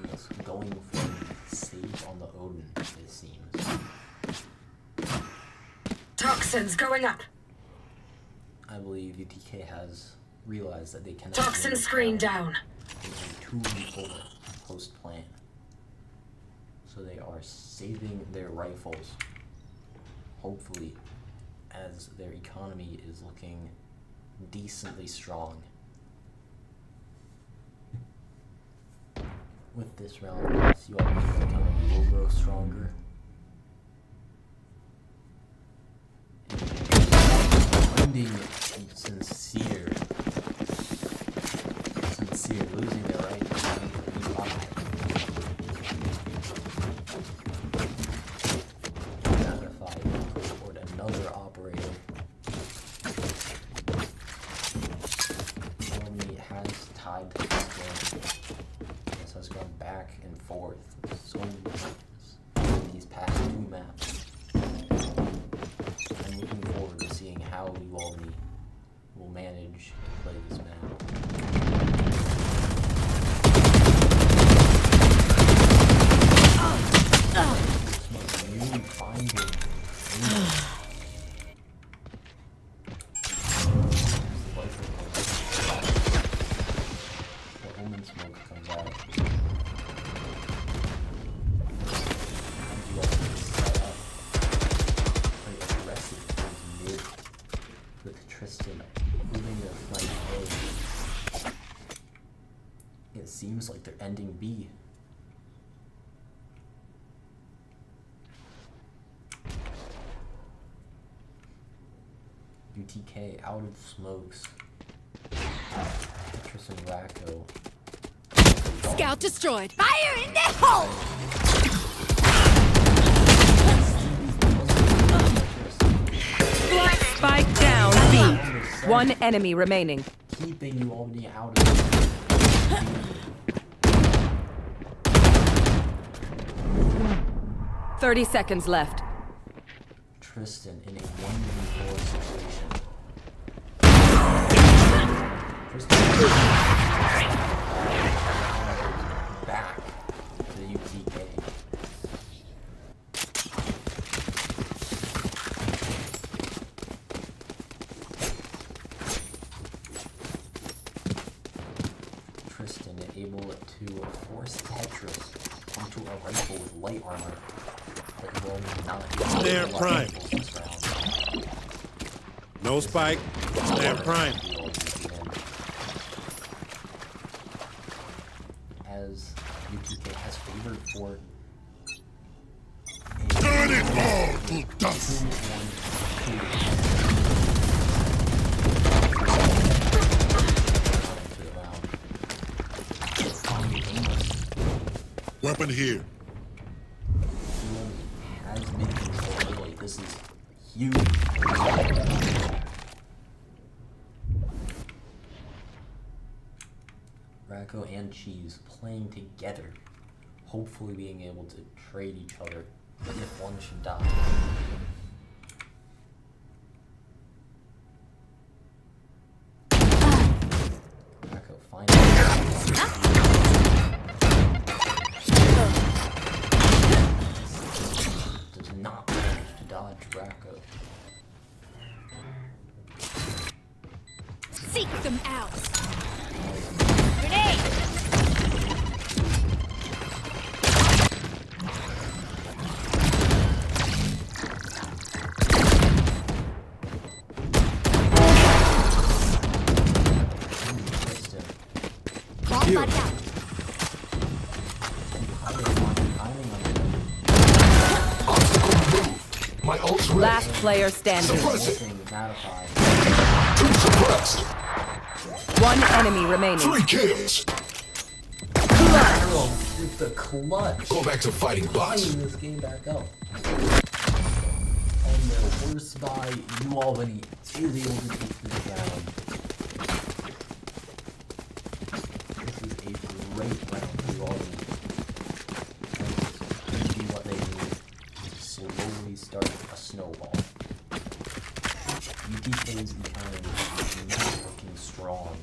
Amos going for the save on the Odin, it seems. Toxins going up. I believe UTK has realized that they cannot Toxin screen down. Too lethal post plant. So they are saving their rifles. Hopefully, as their economy is looking decently strong. With this round, UAlbany's economy will grow stronger. Ending sincere losing their right to be alive. Magnified toward another operator. UAlbany has tied this game. This has gone back and forth so many times in these past two maps. I'm looking forward to seeing how UAlbany will manage to play this map. Really finding the Omen smoke comes out. Set up very aggressive towards mid with Tristan moving their flank A. It seems like they're ending B. UTK out of smokes. Tetris and Racco. Scout destroyed. Fire in the hole! Spike down B. One enemy remaining. Keeping UAlbany out of it. 30 seconds left. Tristan in a 1v4 situation. Tristan back to the UTK. Tristan able to force Tetris onto a rifle with light armor. But will not Snare prime. this round. No spike. Snare prime. As UTK has favored for Turn it all to dust. Weapon here. Has been controlled. Like, this is huge. Racco and Cheese playing together, hopefully being able to trade each other if one should die. Racco finally does not manage to dodge Racco. Seek them out. Grenade! Bomb buddy out. My ult's ready. Last player standing. Suppress it. Two suppressed. One enemy remaining. 3 kills. With the clutch. Go back to fighting bots. Tying this game back up. And the worst by UAlbany is able to take this down. UTK's economy is not looking strong,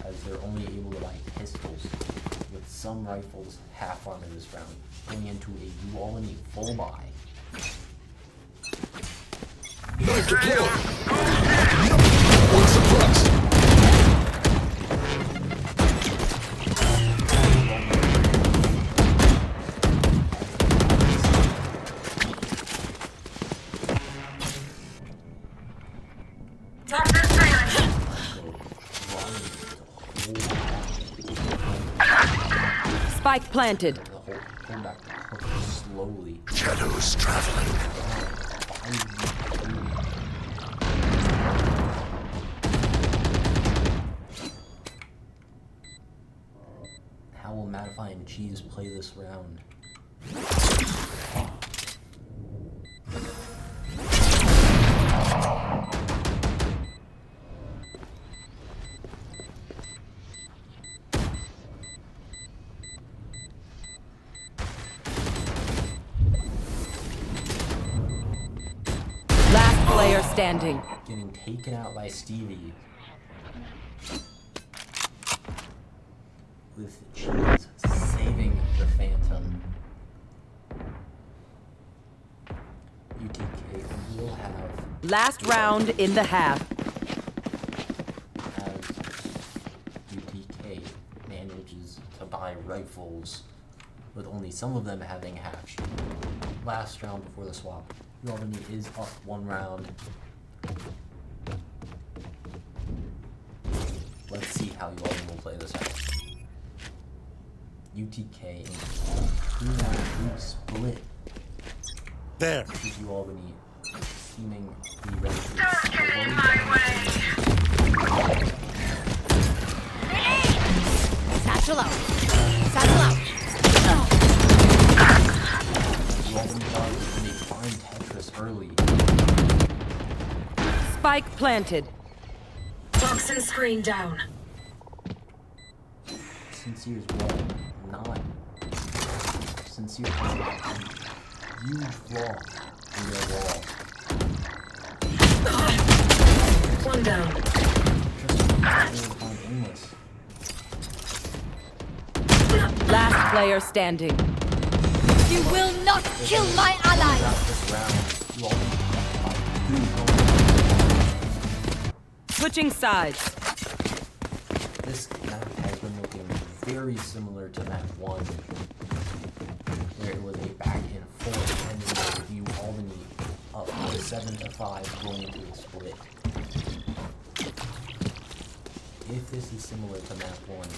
as they're only able to buy pistols, with some rifles half armored this round, going into a UAlbany full buy. Knife deployed. Point suppressed. Spike planted. Pull back the hook slowly. Shadows traveling. How will Mattify and Cheese play this round? Last player standing. Getting taken out by Stevie. With Cheese saving the Phantom. UTK will have, Last round in the half. as UTK manages to buy rifles, with only some of them having half shield. Last round before the swap. UAlbany is up 1 round. Let's see how UAlbany will play this out. UTK in 3-1-2 split There. with UAlbany seeming to be ready to Satchel out. Satchel out. UAlbany does when they find Tetris early. Spike planted. Toxin screen down. Sincere's wall, not Sincere has a huge flaw in their wall. One down. Just find aimless. Last player standing. You will not kill my ally. Throughout this round, you all Switching sides. This map has been looking very similar to map 1, where it was a back and forth ending with UAlbany up 7-5 going into a split. If this is similar to map 1,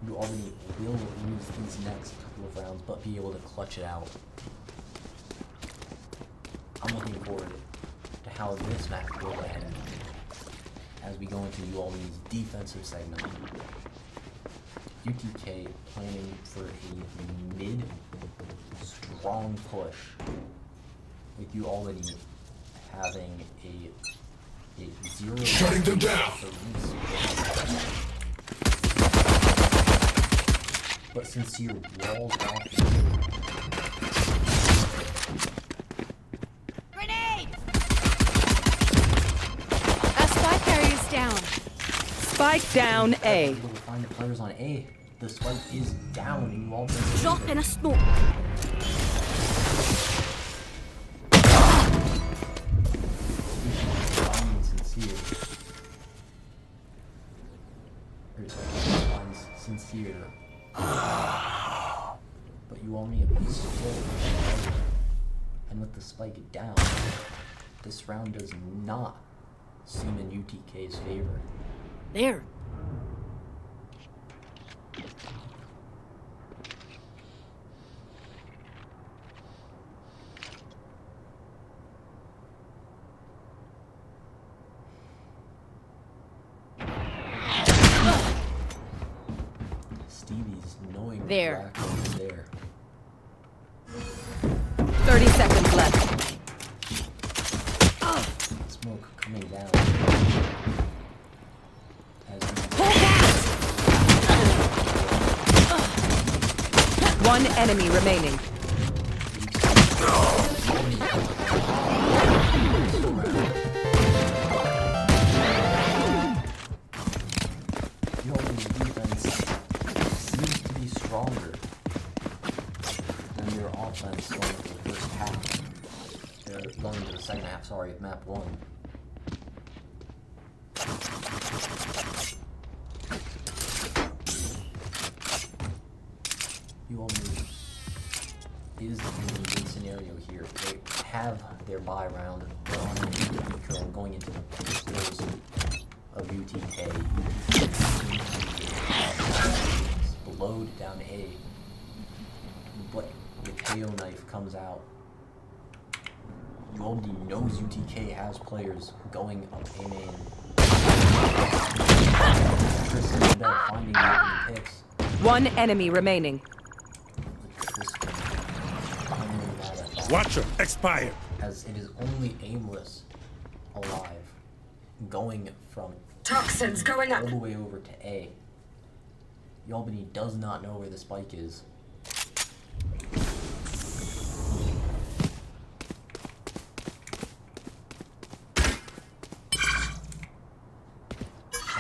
UAlbany will lose these next couple of rounds, but be able to clutch it out. I'm looking forward to how this map will end as we go into UAlbany's defensive segment. UTK planning for a mid-strong push, with UAlbany having a 0 Shutting them down. But Sincere walls off. Grenade! A spike carrier's down. Spike down A. Able to find the players on A. The spike is down, and UAlbany. Drop in a smoke. Sincere. Or sorry, finds Sincere. But UAlbany is still. And with the spike down, this round does not seem in UTK's favor. There. Stevie's knowing There. the is there. 30 seconds left. Smoke coming down. As Pull back! One enemy remaining. sorry, map 1. UAlbany is in a good scenario here. They have their buy round. They're on the control going into the pistols of UTK. Blowed down A. But the KO knife comes out. UAlbany knows UTK has players going up A main. Tristan and Bell finding the opening picks. One enemy remaining. Watcher expired. As it is only aimless alive, going from Toxins going up. all the way over to A. UAlbany does not know where the spike is.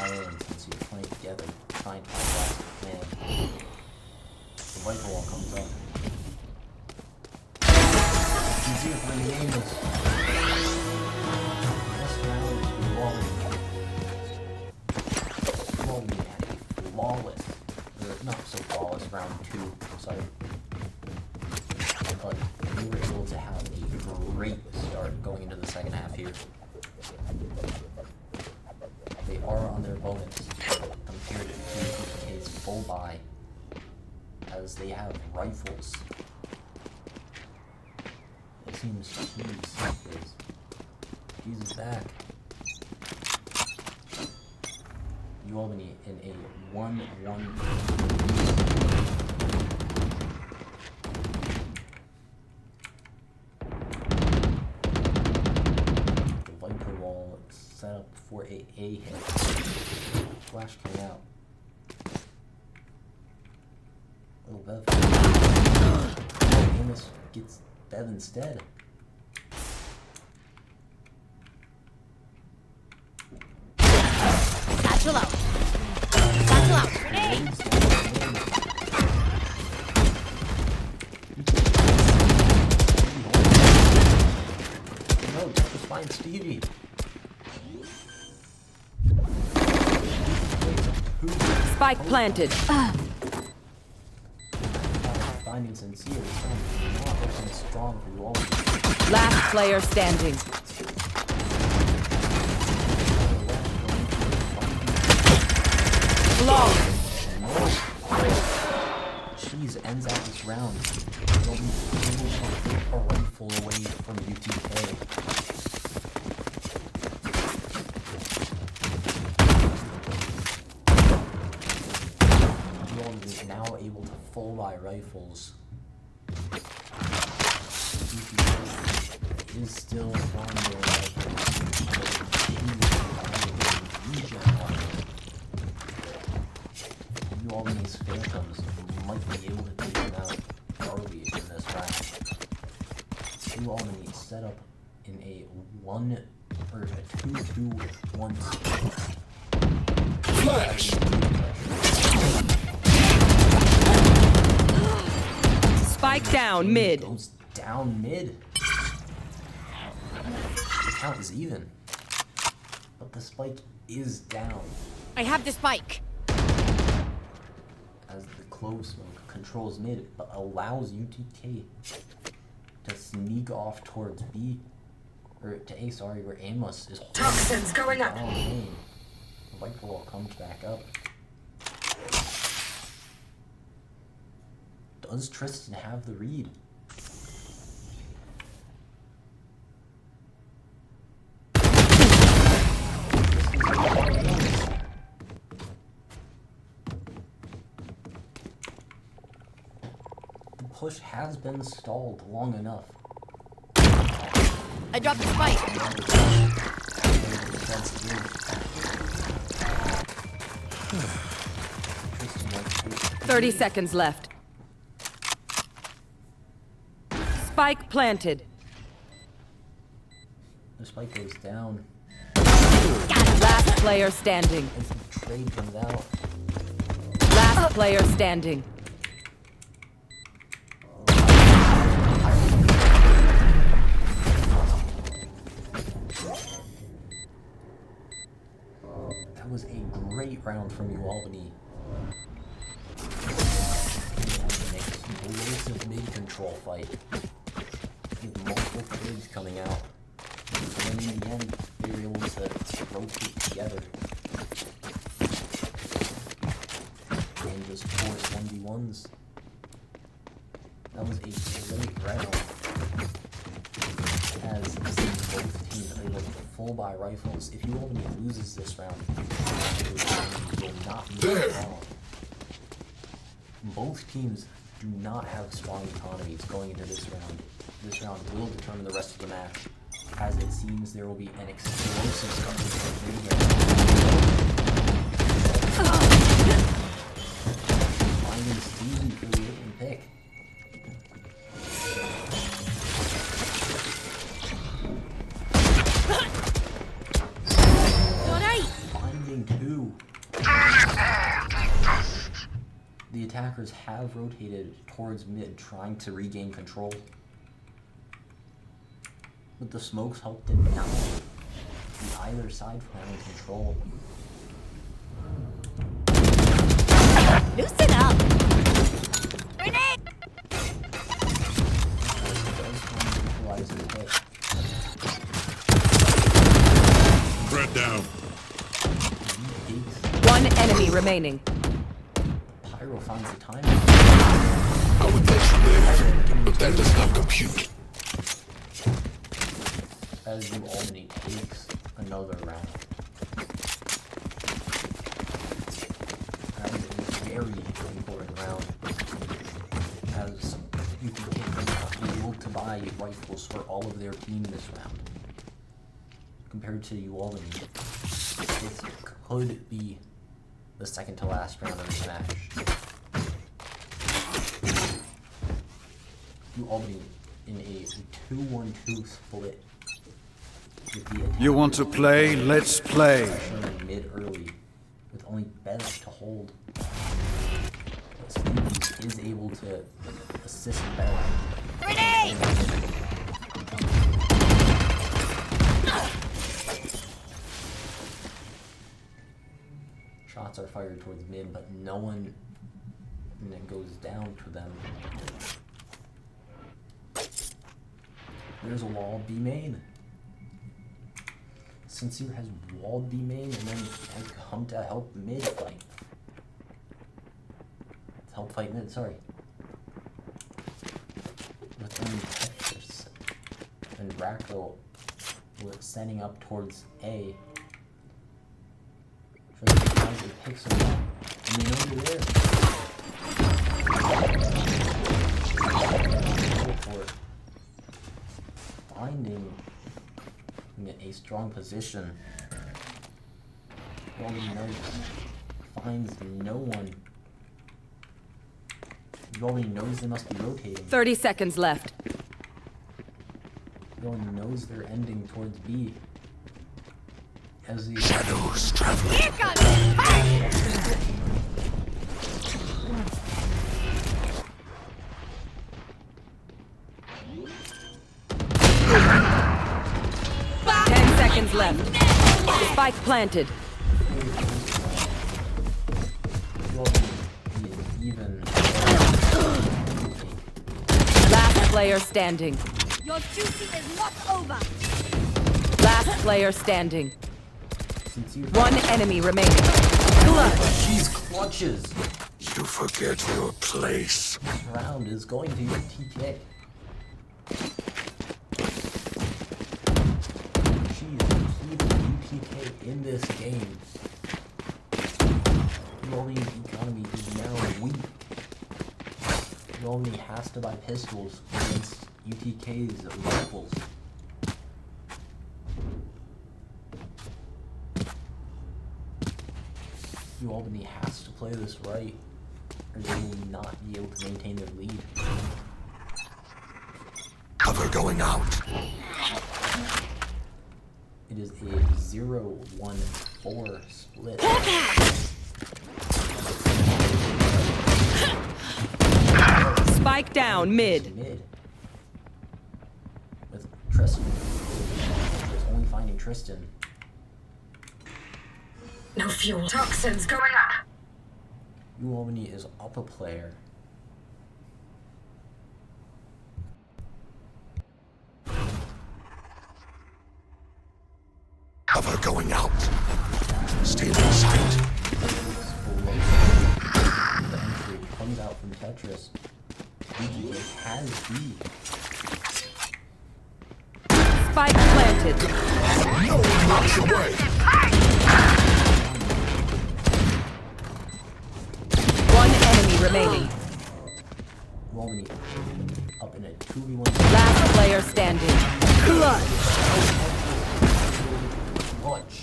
Valorant, since you're playing together, trying to find that man. The rifle wall comes up. You see it when the aim is. This round, UAlbany had a flawless, or not so flawless, round 2, sorry. But they were able to have a great start going into the second half here. They are on their bonus compared to UTK's full buy, as they have rifles. It seems Cheese is back. UAlbany in a 1-1. The Viper wall is set up for a hit. Flash came out. Little Bev. Amos gets Bev instead. Satchel out. Satchel out. Grenade. No, just find Stevie. Spike planted. Finding Sincere is not looking strong for UAlbany. Last player standing. Flawless. Cheese ends out this round. They'll be able to take a rifle away from UTK. UAlbany is now able to full buy rifles. UTK is still on their rifles. UAlbany's Phantoms might be able to take them out early in this round. UAlbany set up in a 2-2-1 Flash! Spike down mid. Goes down mid. The count is even, but the spike is down. I have the spike. As the clove smoke controls mid, but allows UTK to sneak off towards B, or to A, sorry, where Amos is holding. Toxins going up. down main. The Viper wall comes back up. Does Tristan have the read? The push has been stalled long enough. I dropped the spike. 30 seconds left. Spike planted. The spike goes down Last player standing. as the trade comes out. Last player standing. That was a great round from UAlbany. An explosive mid-control fight with multiple players coming out. And then in the end, they were able to rotate together and just force 1v1s. That was a great round. As it seems both teams are able to full buy rifles. If UAlbany loses this round, it will not move on. Both teams do not have strong economies going into this round. This round will determine the rest of the match, as it seems there will be an explosive start. Finding Stevie for the opening pick. Finding two. The attackers have rotated towards mid, trying to regain control. But the smokes helped them down on either side from having control. Loosen up! Grenade! Threat down. One enemy remaining. Pyro finds the time. I would let you live, but that does not compute. As UAlbany takes another round. That is a very important round, as UTK are not able to buy rifles for all of their team this round. Compared to UAlbany, this could be the second to last round of this match. UAlbany in a 2-1-2 split. You want to play? Let's play. Mid early, with only Bez to hold. But Stevie is able to assist Bez. Grenade! Shots are fired towards mid, but no one goes down to them. There's a wall B main. Sincere has walled B main and then has come to help mid fight. Help fight mid, sorry. With only Tetris and Racco setting up towards A. Trying to pick someone up, and they know you're there. Go for it. Finding a strong position. UAlbany finds no one. UAlbany knows they must be rotating. 30 seconds left. UAlbany knows they're ending towards B. As the Shadows traveling. Here comes it! 10 seconds left. Spike planted. even. Last player standing. Your duty is not over. Last player standing. Since you One enemy remaining. Clutch. These clutches. You forget your place. This round is going to UTK. She is keeping UTK in this game. UAlbany's economy is now weak. UAlbany has to buy pistols against UTK's rifles. UAlbany has to play this right, or they will not be able to maintain their lead. Cover going out. It is a 0-1-4 split. Spike down mid. Mid. With Tristan. Just only finding Tristan. No fuel. Toxins going up. UAlbany is up a player. Cover going out. Stay in sight. The entry comes out from Tetris. UTK has B. Spike planted. No one knocks away. One enemy remaining. UAlbany up in a 2v1. Last player standing. Clutch. Clutch.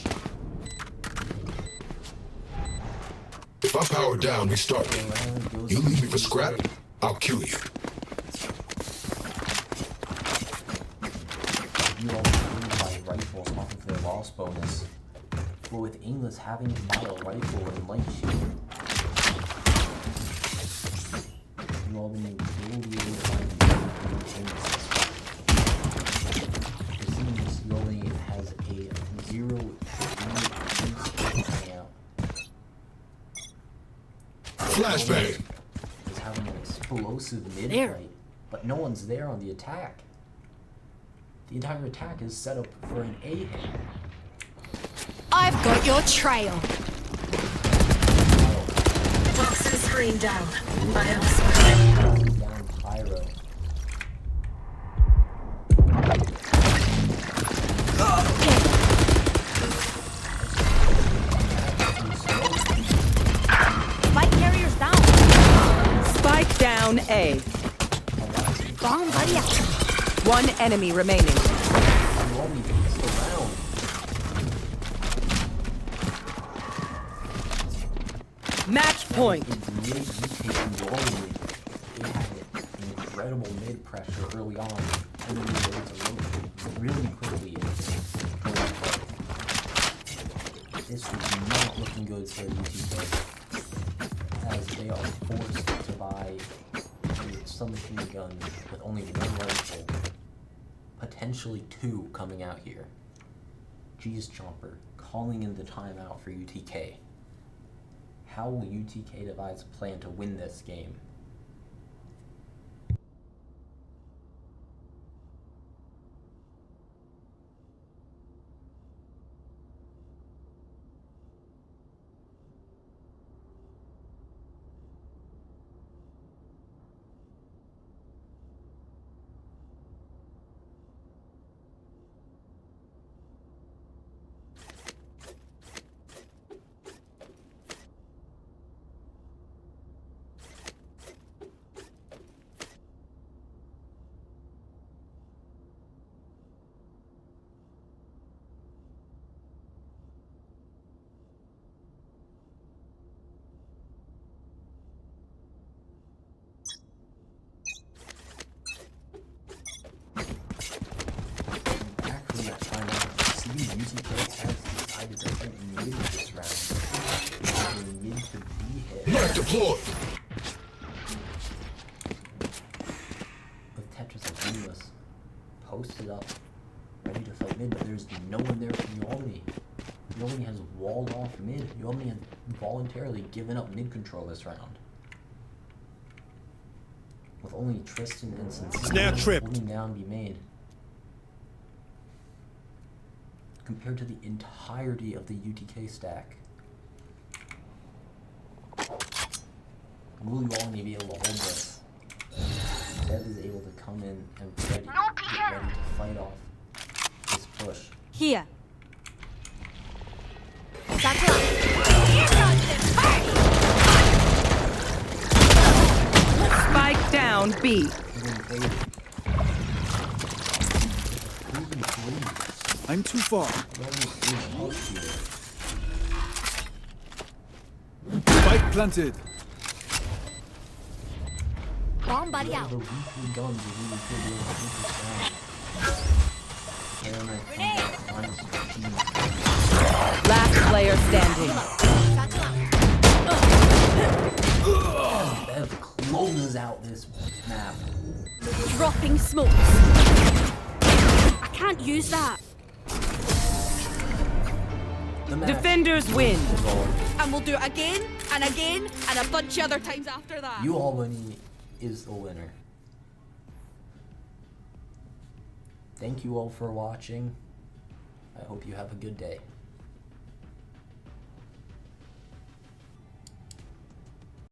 If I power down, we start. You leave me for scrap, I'll kill you. UAlbany by rifle off of their loss bonus. But with Inglis having now a rifle and light shield, UAlbany will be able to find Inglis. It seems UAlbany has a 0 coming out. Flashbang. Is having an explosive mid There. fight, but no one's there on the attack. The entire attack is set up for an A hit. I've got your trail. Toxin screen down. I have spotted. Down Pyro. Spike carrier's down. Spike down A. Bomb buddy out. One enemy remaining. UAlbany takes the round. Match point. It's mid taking UAlbany. They had incredible mid pressure early on, and then they were able to rotate really quickly. This was not looking good for UTK, as they are forced to buy a submachine gun with only one rifle, potentially two coming out here. Cheese Chomper calling in the timeout for UTK. How will UTK devise a plan to win this game? UTK has decided to enter mid this round. Using mid to B hit. Knife deployed. With Tetris and Endless posted up, ready to fight mid, but there's no one there for UAlbany. UAlbany has walled off mid. UAlbany has voluntarily given up mid control this round. With only Tristan and Snare Sincere tripped. holding down B main. Compared to the entirety of the UTK stack. Will UAlbany be able to hold this? Dev is able to come in and get ready to fight off this push. Here. Spike down B. I'm too far. Spike planted. Bomb buddy out. The weekly guns are really good to keep this down. Last player standing. Bev closes out this map. Dropping smokes. I can't use that. The match Defenders win. is all. And we'll do it again and again and a bunch of other times after that. UAlbany is the winner. Thank you all for watching. I hope you have a good day.